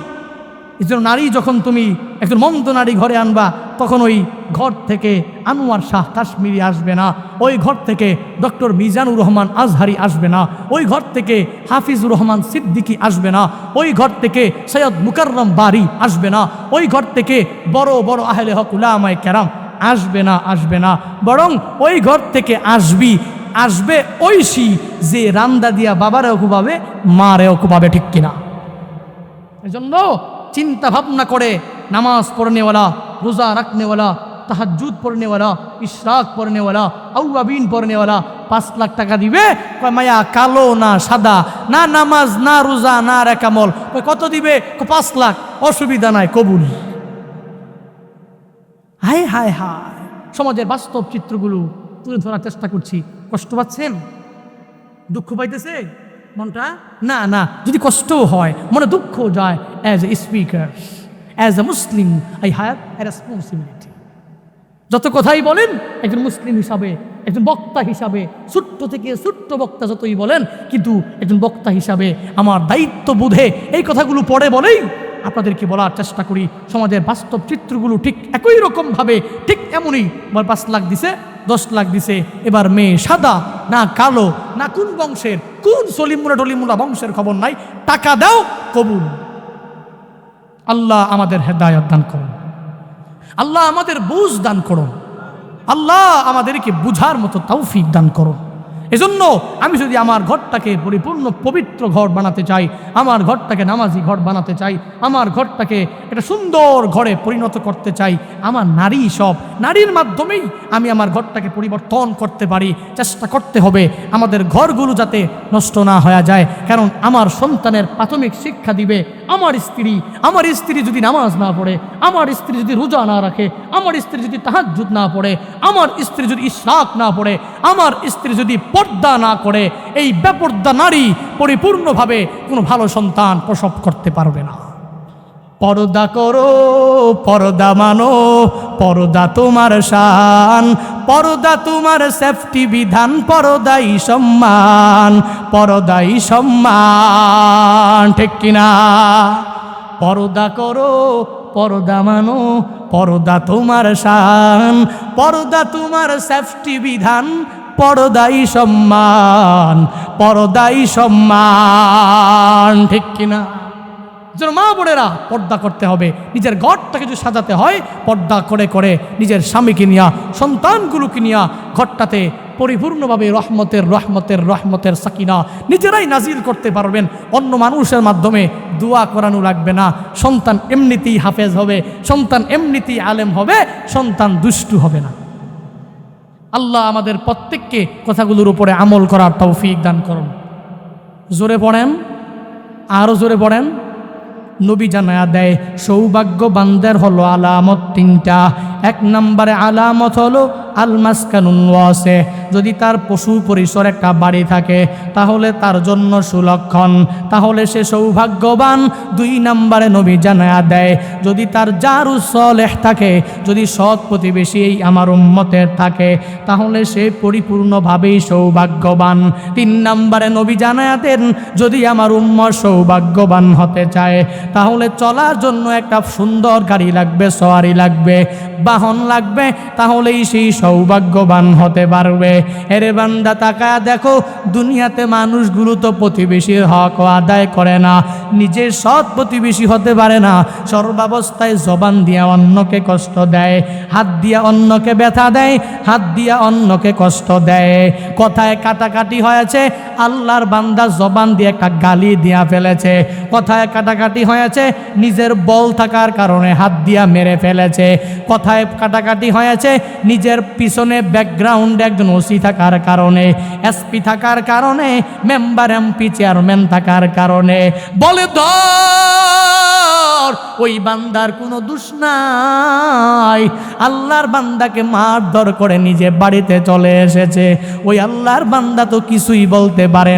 Speaker 1: এই জন্য নারী যখন তুমি একজন মন্দ নারী ঘরে আনবা, তখন ওই ঘর থেকে আনোয়ার শাহ কাশ্মীরি আসবে না, ওই ঘর থেকে ডক্টর মিজানুর রহমান আজহারি আসবে না, ওই ঘর থেকে হাফিজুর রহমান সিদ্দিকী আসবে না, ওই ঘর থেকে সৈয়দ মুকাররম বারি আসবে না, ওই ঘর থেকে বড় বড় আহলে হক উলামায়ে কেরাম আসবে না, আসবে না। বরং ওই ঘর থেকে আসবে ঐশী যে রান্দা দিয়া বাবারেও কুবাবে, মারেও কুবাবে, ঠিক কিনা? এজন্য চিন্তা ভাবনা করে নামাজ পড়নেওয়ালা, রোজা রাখনেওয়ালা, তাহাজ্জুদ পড়নেওয়ালা, ইশরাক পড়নেওয়ালা, আউয়াবিন পড়নেওয়ালা 5 লাখ টাকা দিবে, কয় মায়া কালো না সাদা, না নামাজ না রোজা না রাকামল, কয় কত দিবে? 5 লাখ। অসুবিধা নাই, কবুল। হায় হায় হায়, সমাজের বাস্তব চিত্রগুলো তুলে ধরার চেষ্টা করছি। কষ্ট পাচ্ছেন? দুঃখ পাইতেছে মনটা? না না, যদি কষ্টও হয়, মনে দুঃখ যায়, as a speaker, as a Muslim I have a responsibility. যত কথাই বলেন একজন মুসলিম হিসাবে, একজন বক্তা হিসাবে, ছোট্ট থেকে ছোট্ট বক্তা যতই বলেন, কিন্তু একজন বক্তা হিসাবে আমার দায়িত্ব বোধে এই কথাগুলো পড়ে বলেই আপনাদেরকে বলার চেষ্টা করি। সমাজের বাস্তব চিত্রগুলো ঠিক একই রকমভাবে, ঠিক এমনই। 5 লাখ দিছে, 10 লাখ দিছে, এবার মেয়ে সাদা না কালো, না কোন বংশের, কোন সলিমুলা টলিমুলা বংশের খবর নাই, টাকা দাও, কবুল। আল্লাহ আমাদের হেদায়েত দান করুন, আল্লাহ আমাদের বুঝ দান করুন, আল্লাহ আমাদেরকে বুঝার মতো তৌফিক দান করুন। এজন্য আমি যদি আমার ঘরটাকে পরিপূর্ণ পবিত্র ঘর বানাতে চাই, আমার ঘরটাকে নামাজি ঘর বানাতে চাই, আমার ঘরটাকে একটা সুন্দর ঘরে পরিণত করতে চাই, আমার নারী সব নারীর মাধ্যমেই আমি আমার ঘরটাকে পরিবর্তন করতে পারি। চেষ্টা করতে হবে আমাদের ঘরগুলো যাতে নষ্ট না হয়ে যায়, কারণ আমার সন্তানের প্রাথমিক শিক্ষা দিবে আমার স্ত্রী। আমার স্ত্রী যদি নামাজ না পড়ে, আমার স্ত্রী যদি রোজা না রাখে, আমার স্ত্রী যদি তাহাজ্জুদ না পড়ে, আমার স্ত্রী যদি ইশরাক না পড়ে, আমার স্ত্রী যদি পর্দা না করে, এই বেপর্দা নারী পরিপূর্ণভাবে কোনো ভালো সন্তান প্রসব করতে পারবে না। পর্দা করো, পর্দা মানো, পর্দা তোমার শান, পর্দা তোমার সেফটি বিধান, পর্দাই সম্মান, পর্দাই সম্মান, ঠিক কিনা? পর্দা করো, পর্দা মানো, পর্দা তোমার শান, পর্দা তোমার সেফটি বিধান, পর্দাই সম্মান, পর্দাই সম্মান, ঠিক কিনা? যেন মা বোনেরা পর্দা করতে হবে। নিজের ঘরটাকে যদি সাজাতে হয়, পর্দা করে করে নিজের স্বামীকে নিয়া, সন্তানগুলোকে নিয়া ঘরটাতে পরিপূর্ণভাবে রহমতের রহমতের রহমতের সাকিনা নিজেরাই নাজিল করতে পারবেন। অন্য মানুষের মাধ্যমে দোয়া করানো লাগবে না। সন্তান এমনিতেই হাফেজ হবে, সন্তান এমনিতেই আলেম হবে, সন্তান দুষ্টু হবে না। আল্লাহ আমাদের প্রত্যেককে কথাগুলোর উপরে আমল করার তৌফিক দান করুন। জোরে পড়েন, আরও জোরে পড়েন। নবী জানায়া দেয় সৌভাগ্যবানদের হলো আলামত 3টা। 1 নম্বরে আলামত হলো আল মাসকানুন ওয়াসে, যদি তার পশু পরিসর একটা বাড়ি থাকে তাহলে তার জন্য সুলক্ষণ, তাহলে সে সৌভাগ্যবান। 2 নম্বরে নবী জানায়া দেয় যদি তার জারুস সালেহ থাকে, যদি সৎ প্রতিবেশী এই আমার উম্মতের থাকে, তাহলে সে পরিপূর্ণভাবেই সৌভাগ্যবান। 3 নম্বরে নবী জানায়া দেন যদি আমার উম্মত সৌভাগ্যবান হতে চায়, তাহলে চলার জন্য একটা সুন্দর গাড়ি লাগবে, সওয়ারি লাগবে, বাহন লাগবে, তাহলেই সেই সৌভাগ্যবান হতে পারবে। এরে বান্দা তাকায়া দেখো, দুনিয়াতে মানুষগুলো তো প্রতিবেশীর হক আদায় করে না, নিজের সৎ প্রতিবেশী হতে পারে না, সর্বাবস্থায় জবান দিয়া অন্যকে কষ্ট দেয়, হাত দিয়া অন্যকে ব্যথা দেয়, হাত দিয়া অন্যকে কষ্ট দেয়। কথায় কাটাকাটি হয়েছে, আল্লাহর বান্দা জবান দিয়ে একটা গালি দিয়া ফেলেছে। কথায় কাটাকাটি হয়েছে, নিজের বল থাকার কারণে হাত দিয়া মেরে ফেলেছে। কথায় কাটাকাটি হয়েছে, নিজের পিছনে ব্যাকগ্রাউন্ডে একজন ওসি থাকার কারণে, এসপি থাকার কারণে, মেম্বার এমপি চেয়ারম্যান থাকার কারণে বলে ধর, ওই বান্দার কোনো দোষ নাই, আল্লাহর বান্দাকে মারধর করে নিজে বাড়িতে চলে এসেছে। ওই আল্লাহর বান্দা তো কিছুই বলতে পারে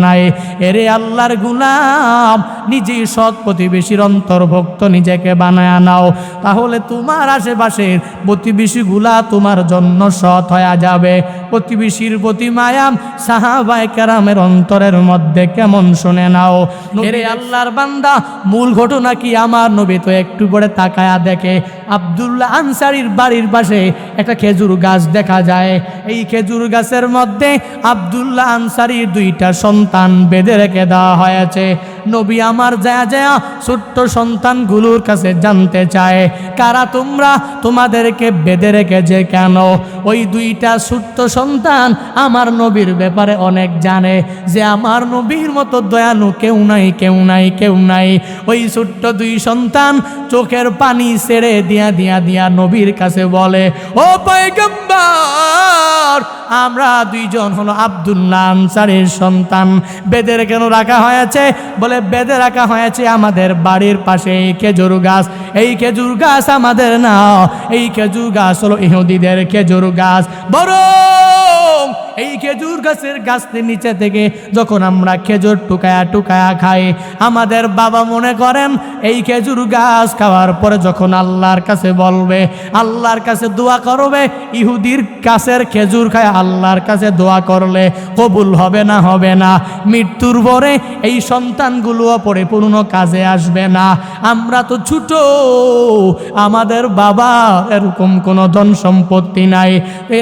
Speaker 1: নাই। এরে আল্লাহর গোলাম, নিজেই সৎ প্রতিবেশীর অন্তর্ভুক্ত নিজেকে বানায় নাও, তাহলে তোমার আশেপাশের প্রতিবেশীগুলা তোমার জন্য সৎ হয়ে যাবে। প্রতিবেশীর প্রতি মায়াম সাহাবায়ে কেরামের অন্তরের মধ্যে কেমন শুনে নাও। এরে আল্লাহর বান্দা, মূল ঘটনা কি? আমার নবী তো একটু করে তাকায়া দেখে আব্দুল্লাহ আনসারীর বাড়ির পাশে একটা খেজুর গাছ দেখা যায়। এই খেজুর গাছের মধ্যে আব্দুল্লাহ আনসারীর 2টা সন্তান বেঁধে রেখে দেওয়া হয়েছে। নবী আমার যায় ছোট্ট সন্তানগুলোর কাছে জানতে চায়, কারা তোমরা, তোমাদেরকে বেঁধে রেখেছে কেন? ওই 2টা ছোট্ট সন্তান আমার নবীর ব্যাপারে অনেক জানে, যে আমার নবীর মতো দয়ালু কেউ নাই। ওই ছোট্ট 2 সন্তান চোখের পানি ছেড়ে দিয়া নবীর কাছে বলে, ও পয়গম্বর, আমরা 2 জন হলো আব্দুল্লাহ আনসারীর সন্তান, বেঁধে কেন রাখা হয়েছে? বলে বেঁধে রাখা হয়েছে আমাদের বাড়ির পাশে এই খেজুর গাছ। এই খেজুর গাছ আমাদের না, এই খেজুর গাছ হলো ইহুদিদের খেজুর গাছ। বরং এই খেজুর গাছের গাছের নিচে থেকে যখন আমরা খেজুর টুকায়া খাই, আমাদের বাবা মনে করেন এই খেজুর গাছ খাওয়ার পরে যখন আল্লাহর কাছে বলবে, আল্লাহর কাছে দোয়া করবে, ইহুদির গাছের খেজুর খায় আল্লাহর কাছে দোয়া করলে কবুল হবে না? মৃত্যুর পরে এই সন্তানগুলোও পরিপূর্ণ কাজে আসবে না। আমরা তো ছোট, আমাদের বাবা এরকম কোনো ধন সম্পত্তি নাই।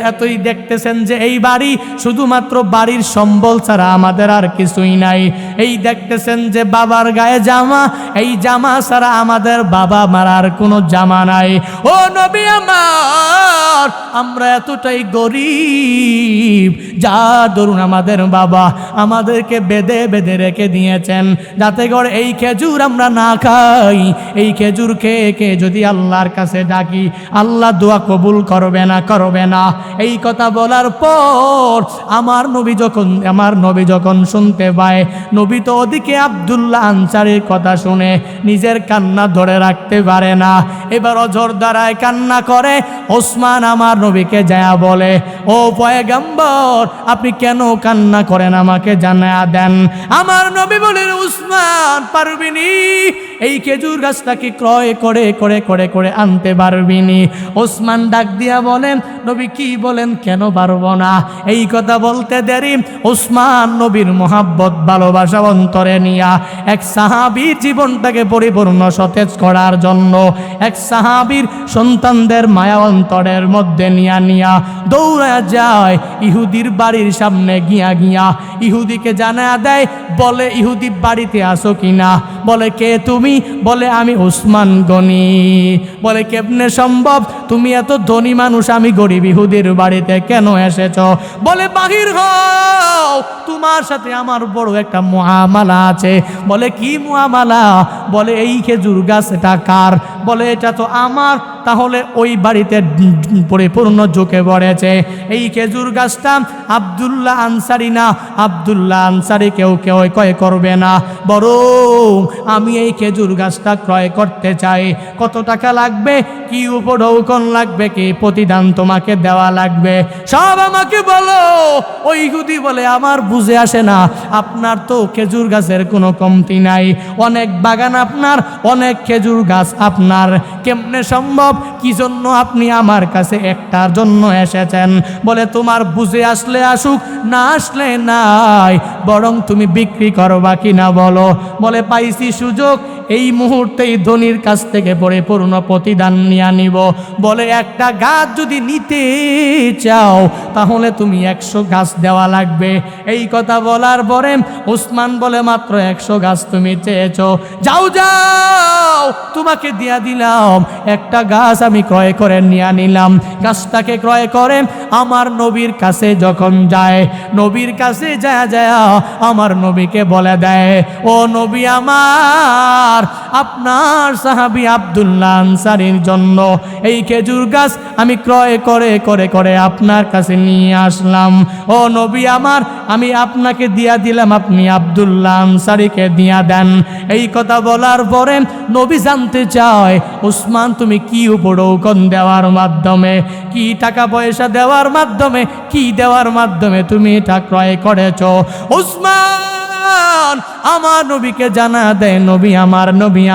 Speaker 1: এতই দেখতেছেন যে এই বাড়ি শুধুমাত্র বাড়ির সম্বল ছাড়া আমাদের আর কিছুই নাই। এই দেখতেছেন যে বাবার গায়ে জামা, এই জামা ছাড়া আমাদের বাবা মারার কোনো জামা নাই। ও নবী আমার, আমরা এতটাই গরিব, যা ধরুন আমাদের বাবা আমাদেরকে বেঁধে রেখে দিয়েছেন যাতে করে এই খেজুর আমরা না খাই। এই খেজুর খেয়ে যদি আল্লাহর কাছে ডাকি, আল্লাহ দোয়া কবুল করবে না। এই কথা বলার পর আমার নবী যখন শুনতে পায়, নবী তো ওদিকে আব্দুল্লাহ আনসারীর কথা শুনে নিজের কান্না ধরে রাখতে পারে না, এবার অঝর দ্বারায় কান্না করে। ওসমান আমার নবীকে যায়া বলে, ও পয়গম্বর, আপনি কেন কান্না করেন আমাকে জানায়া দেন। আমার নবী বলেন, উসমান পারবিনি, এই খেজুর গাছটাকে ক্রয় করে আনতে পারবিনি? ওসমান ডাক দিয়া বলেন, নবী কি বলেন, কেন পারবো না? এই কথা বলতে দেরি ওসমান নবীর মোহাব্বত ভালোবাসা অন্তরে নিয়া এক সাহাবীর জীবনটাকে পরিপূর্ণ সতেজ করার জন্য, এক সাহাবীর সন্তানদের মায়া অন্তরের মধ্যে নিয়া দৌড়া যায় ইহুদির বাড়ির সামনে গিয়া ইহুদিকে জানা দেয়। বলে, ইহুদি বাড়িতে আসো কিনা? বলে, কে তুমি? বলে, আমি ওসমান গনি। বলে, কেমনে সম্ভব? তুমি এত ধনী মানুষ, আমি গরিব ইহুদির বাড়িতে কেন এসেছ? বলে, বাহির হও, তোমার সাথে আমার বড় একটা মুআমালা আছে। বলে, কি মুআমালা? বলে, এই খেজুর গাছ এটা কার? বলে, এটা তো আমার। তাহলে ওই বাড়িতে পরিপূর্ণ ঝুঁকে পড়েছে। এই খেজুর গাছটা আব্দুল্লাহ আনসারী না, আব্দুল্লাহ আনসারী কেউ ক্রয় করবে না, বরং আমি এই খেজুর গাছটা ক্রয় করতে চাই। কত টাকা লাগবে, কি উপঢৌকন লাগবে, কি প্রতিদান তোমাকে দেওয়া লাগবে, সব আমাকে বলো। ওই ইহুদি বলে, আমার বুঝে আসে না, আপনার তো খেজুর গাছের কোনো কমতি নাই, অনেক বাগান আপনার, অনেক খেজুর গাছ আপনার, কেমনে সম্ভব? কি জন্য আপনি আমার কাছে একটার জন্য এসেছেন? বলে, তোমার বুঝে আসলে আসুক, না আসলে নাই, বরং তুমি বিক্রি করবা কিনা বলো। বলে, পাইছি সুযোগ, এই মুহূর্তেই ধনির কাছ থেকে পরিপূর্ণ প্রতিদান নিয়ে নিব। বলে, একটা গাছ যদি নিতে চাও তাহলে তুমি 100 গাছ দেওয়া লাগবে। এই কথা বলার পরে ওসমান বলে, মাত্র 100 গাছ তুমি চেয়েছো, যাও তোমাকে দিয়া দিলাম। একটা গাছ আমি ক্রয় করে নিয়ে নিলাম। গাছটাকে ক্রয় করে আমার নবীর কাছে যখন যায়, নবীর কাছে যায় আমার নবীকে বলে দেয়, ও নবী আমার, আমার আপনার সাহাবী আব্দুল্লাহ আনসারীর জন্য এই খেজুর গাছ আমি ক্রয় করে করে করে আপনার কাছে নিয়ে আসলাম। ও নবী আমার, আমি আপনাকে দিয়া দিলাম, আপনি আব্দুল্লাহ আনসারীকে দিয়া দেন। এই কথা বলার পরে নবী জানতে চায়, উসমান তুমি কি উপঢৌকন দেওয়ার মাধ্যমে, কি টাকা পয়সা দেওয়ার মাধ্যমে, কি দেওয়ার মাধ্যমে তুমি এটা ক্রয় করেছ? উসমান আমার নবীকে জানা দেয়, নবী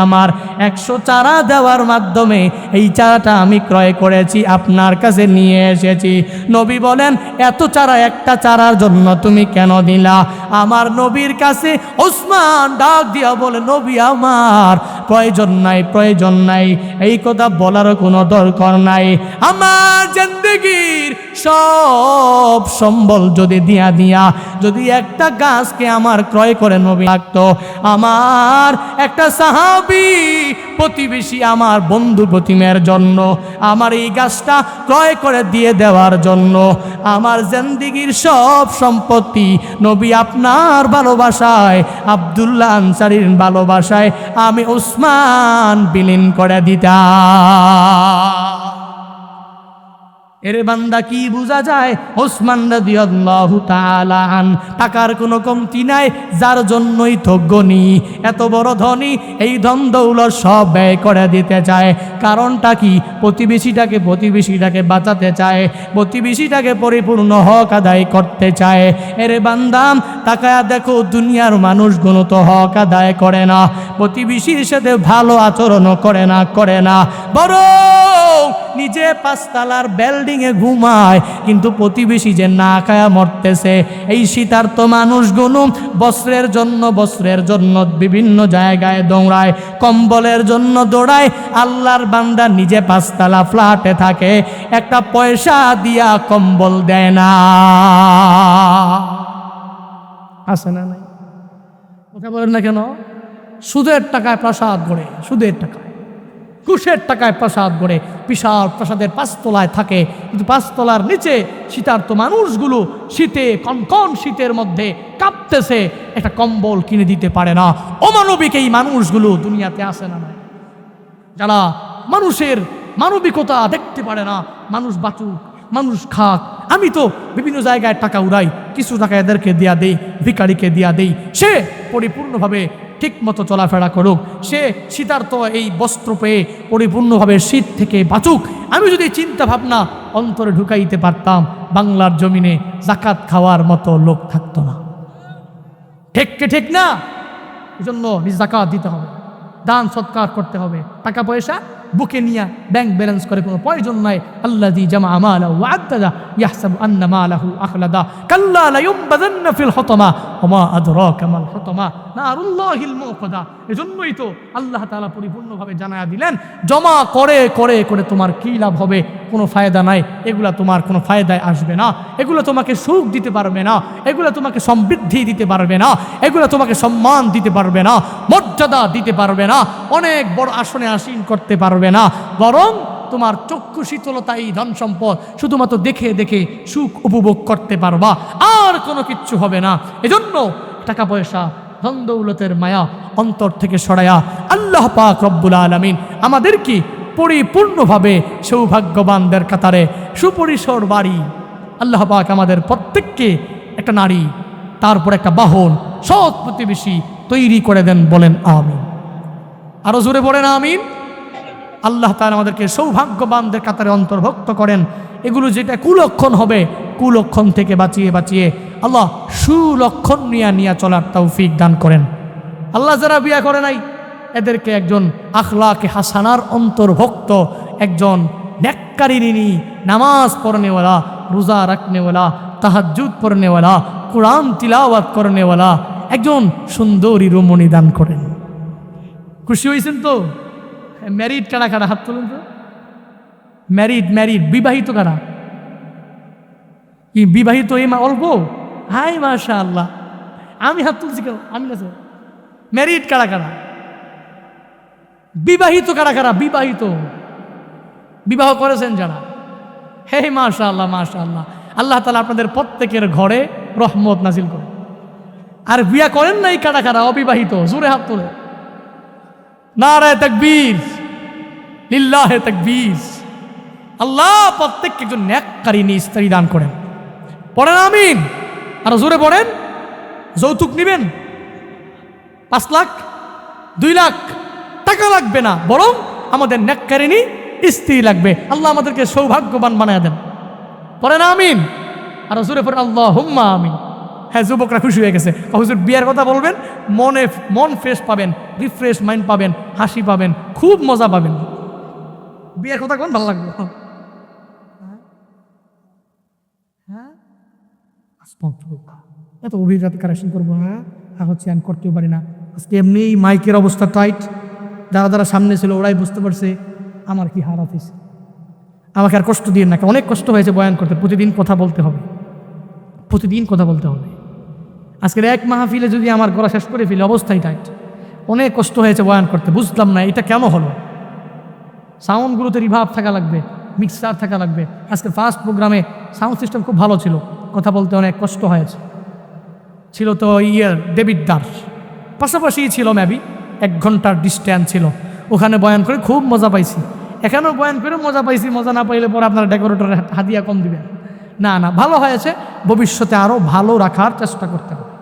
Speaker 1: আমার 100 চারা দেওয়ার মাধ্যমে এই চারাটা আমি ক্রয় করেছি, আপনার কাছে নিয়ে এসেছি। নবী বলেন, এত চারা একটা চারার জন্য তুমি কেন দিলা? আমার নবীর কাছে উসমান ডাক দিয়া বলে, নবী আমার প্রয়োজন নাই, প্রয়োজন নাই, এই কথা বলারও কোনো দরকার নাই। আমার জিন্দেগির সব সম্বল যদি দিয়া যদি একটা গাছকে আমার ক্রয় করে নবী লাগতো, আমার একটা সাহাবী প্রতিবেশী, আমার বন্ধু প্রতিমের জন্য, আমার এই গাছটা ক্রয় করে দিয়ে দেওয়ার জন্য আমার জিন্দেগির সব সম্পত্তি নবী আপনার ভালোবাসায়, আব্দুল্লাহ আনসারীর ভালোবাসায় আমি উসমান বিলীন করে দিতাম। এর বান্দা কি বোঝা যায়? উসমান রাদিয়াল্লাহু তাআলা আন টাকার কোনো কমতি নাই, যার জন্যই তো গনি, এত বড় ধনী, এই ধন দৌলত সব ব্যয় করে দিতে চায়। কারণটা কি? প্রতিবেশীটাকে বাঁচাতে চায়, প্রতিবেশীটাকে পরিপূর্ণ হক আদায় করতে চায়। এর বান্দা তাকায়া দেখো, দুনিয়ার মানুষগুলো তো হক আদায় করে না, প্রতিবেশীর সাথে ভালো আচরণও করে না, বরং নিজে 5 তলার বিল্ডিংয়ে ঘুমায়, কিন্তু প্রতিবেশী যে না খায়া মরতেছে। এই শীতার্ত মানুষগুলো বস্ত্রের জন্য বিভিন্ন জায়গায় দৌড়ায়, কম্বলের জন্য দৌড়ায়। আল্লাহর বান্দা নিজে 5 তলা ফ্ল্যাটে থাকে, একটা পয়সা দিয়া কম্বল দেয় না। আছে না নাই? কথা বলেন না কেন? সুদের টাকায় প্রাসাদ গড়ে, সুদের টাকায়, ঘুষের টাকায় প্রাসাদ গড়ে, বিশাল প্রাসাদের 5 তলায় থাকে, কিন্তু 5 তলার নিচে শীতার্ত মানুষগুলো শীতে, কনকন শীতের মধ্যে কাঁপতেছে, একটা কম্বল কিনে দিতে পারে না। অমানবিক এই মানুষগুলো দুনিয়াতে আসে না? যারা মানুষের মানবিকতা দেখতে পারে না, মানুষ বাঁচুক, মানুষ খাক। আমি তো বিভিন্ন জায়গায় টাকা উড়াই, কিছু টাকা এদেরকে দিয়া দেই, ভিখারিকে দিয়া দেই, সে পরিপূর্ণভাবে ঠিক মতো চলাফেরা করুক, সে শীতার্ত এই বস্ত্র পেয়ে পরিপূর্ণভাবে শীত থেকে বাঁচুক। আমি যদি চিন্তা ভাবনা অন্তরে ঢুকাইতে পারতাম, বাংলার জমিনে জাকাত খাওয়ার মতো লোক থাকতো না। ঠিক না? এই জন্য জাকাত দিতে হবে, দান সৎকার করতে হবে। টাকা পয়সা বুকে নিয়ে ব্যাংক ব্যালেন্স করে কোনো প্রয়োজন নাই। আল্লাযী জামাআ মালাহু ওয়া আদ্দাদা ইয়াহসাবু আন্না মালাহু আখলাদা কাল্লা লা ইউনবাযান্না ফিল হুতামা ওয়া মা আদরাকা মাল হুতামা নারুল্লাহিল মুকদা। এজন্যই তো আল্লাহ তাআলা পরিপূর্ণভাবে জানায়া দিলেন, জমা করে করে করে তোমার কি লাভ হবে? কোনো ফায়দা নাই। এগুলা তোমার কোনো ফায়দায় আসবে না, এগুলো তোমাকে সুখ দিতে পারবে না, এগুলো তোমাকে সমৃদ্ধি দিতে পারবে না, এগুলো তোমাকে সম্মান দিতে পারবে না, মর্যাদা দিতে পারবে না, অনেক বড় আসনে আসীন করতে পারবে না, বরং তোমার চক্ষু শীতলতা এই ধন সম্পদ শুধুমাত্র দেখে দেখে সুখ উপভোগ করতে পারবা, আর কোনো কিচ্ছু হবে না। এজন্য টাকা পয়সা, ধন দৌলতের মায়া অন্তর থেকে সরায়া আল্লাহ পাক রব্বুল আলামিন আমাদেরকে পরিপূর্ণভাবে সৌভাগ্যবানদের কাতারে সুপরিসর বাড়ি, আল্লাহ পাক আমাদের প্রত্যেককে একটা নারী, তারপর একটা বাহন, সৎ প্রতিবেশী তৈরি করে দেন। বলেন আমিন। আরো জোরে বলেন আমিন। আল্লাহ তাআলা আমাদেরকে সৌভাগ্যবানদের কাতারে অন্তর্ভুক্ত করেন। এগুলো যেটা কুলক্ষণ হবে, কুলক্ষণ থেকে বাঁচিয়ে বাঁচিয়ে আল্লাহ সুলক্ষণ নিয়ে চলার তৌফিক দান করেন। আল্লাহ যারা বিয়া করে নাই, এদেরকে একজন আখলাকে হাসানার অন্তর্ভুক্ত, একজন নেককারিনী, নামাজ পড়নেওয়ালা, রোজা রাখনেওয়ালা, তাহাজ্জুদ পড়নেওয়ালা, কোরআন তিলাওয়াত করনেওয়ালা একজন সুন্দরী রমণী দান করেন। খুশি হয়েছেন তো? ম্যারিড কারা কারা হাত তোলেন তো? ম্যারিড বিবাহিত কারা? কি বিবাহিত এই অল্প? হাই মাশাআল্লাহ, আমি হাত তুলছি কেন? আমি না। ম্যারিড কারা কারা? বিবাহিত কারা কারা? বিবাহিত, বিবাহ করেছেন যারা, হে মাশাআল্লাহ মাশাআল্লাহ। আল্লাহ তাআলা আপনাদের প্রত্যেকের ঘরে রহমত নাজিল করে। আর বিয়া করেন নাই কারা কারা? অবিবাহিত, জোরে হাত তোলে। নারায়ে তাকবীর, লিল্লাহে তাকবীর। আল্লাহ প্রত্যেককে একজন নেককারিনী স্ত্রী দান করেন। পড়েন আমিন। আর জোরে পড়েন। যৌতুক নিবেন 5 লাখ 2 লাখ টাকা লাগবে না, বরং আমাদের নেককারিনী স্ত্রী লাগবে। আল্লাহ আমাদেরকে সৌভাগ্যবান বানায় দেন। পড়েন আমিন। আর জোরে পড়েন আল্লাহুম্মা আমিন। হ্যাঁ, যুবকরা খুশি হয়ে গেছে। হুজুর বিয়ের কথা বলবেন, মন ফ্রেশ পাবেন, রিফ্রেশ মাইন্ড পাবেন, হাসি পাবেন, খুব মজা পাবেন। বিয়ের কথা কোন ভালো লাগবে? হ্যাঁ, এত অভিজ্ঞতা কারেকশন করবো। হ্যাঁ, হচ্ছে আমি করতেও পারি না। আজকে এমনি মাইকের অবস্থা টাইট। যারা যারা সামনে ছিল ওরাই বুঝতে পারছে আমার কি হারাত হয়েছে। আমাকে আর কষ্ট দিয়ে না, অনেক কষ্ট হয়েছে বয়ান করতে। প্রতিদিন কথা বলতে হবে, প্রতিদিন কথা বলতে হবে। আজকের এক মাহফিলে যদি আমার গলা শেষ করে ফেলে, অবস্থাই টাইট। অনেক কষ্ট হয়েছে বয়ান করতে। বুঝলাম না এটা কেন হলো। সাউন্ডগুলোতে রিভার্ব থাকা লাগবে, মিক্সার থাকা লাগবে। আজকে ফার্স্ট প্রোগ্রামে সাউন্ড সিস্টেম খুব ভালো ছিল, কথা বলতে অনেক কষ্ট হয়েছে। ছিল তো দেবিদ্দার পাশাপাশিই ছিল, মেবি 1 ঘন্টার ডিস্ট্যান্স ছিল। ওখানে বয়ান করে খুব মজা পাইছি। এখানেও বয়ান করে মজা পাইছি। মজা না পাইলে পরে আপনার ডেকোরেটরের হাদিয়া কম দিবেন। না না, ভালো হয়েছে। ভবিষ্যতে আরও ভালো রাখার চেষ্টা করতে হবে।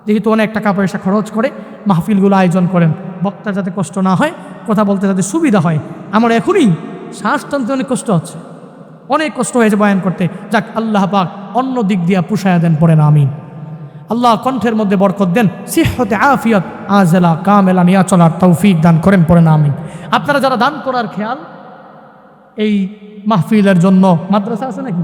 Speaker 1: যেহেতু অনেক টাকা পয়সা খরচ করে মাহফিলগুলো আয়োজন করেন, বক্তা যাতে কষ্ট না হয়, কথা বলতে যাতে সুবিধা হয়। আমার এখনই শ্বাস টানতে অনেক কষ্ট হচ্ছে, অনেক কষ্ট হয়েছে বয়ান করতে। যাক, আল্লাহ পাক অন্য দিক দিয়ে পুষায়া দেন। পড়েন আমিন। আল্লাহ কণ্ঠের মধ্যে বরকত দেন, সিহতে আফিয়ত আজেলা কামেলা নিয়া চলার তৌফিক দান করেন। পড়েন আমিন। আপনারা যারা দান করার খেয়াল, এই মাহফিলের জন্য মাদ্রাসা আছে নাকি?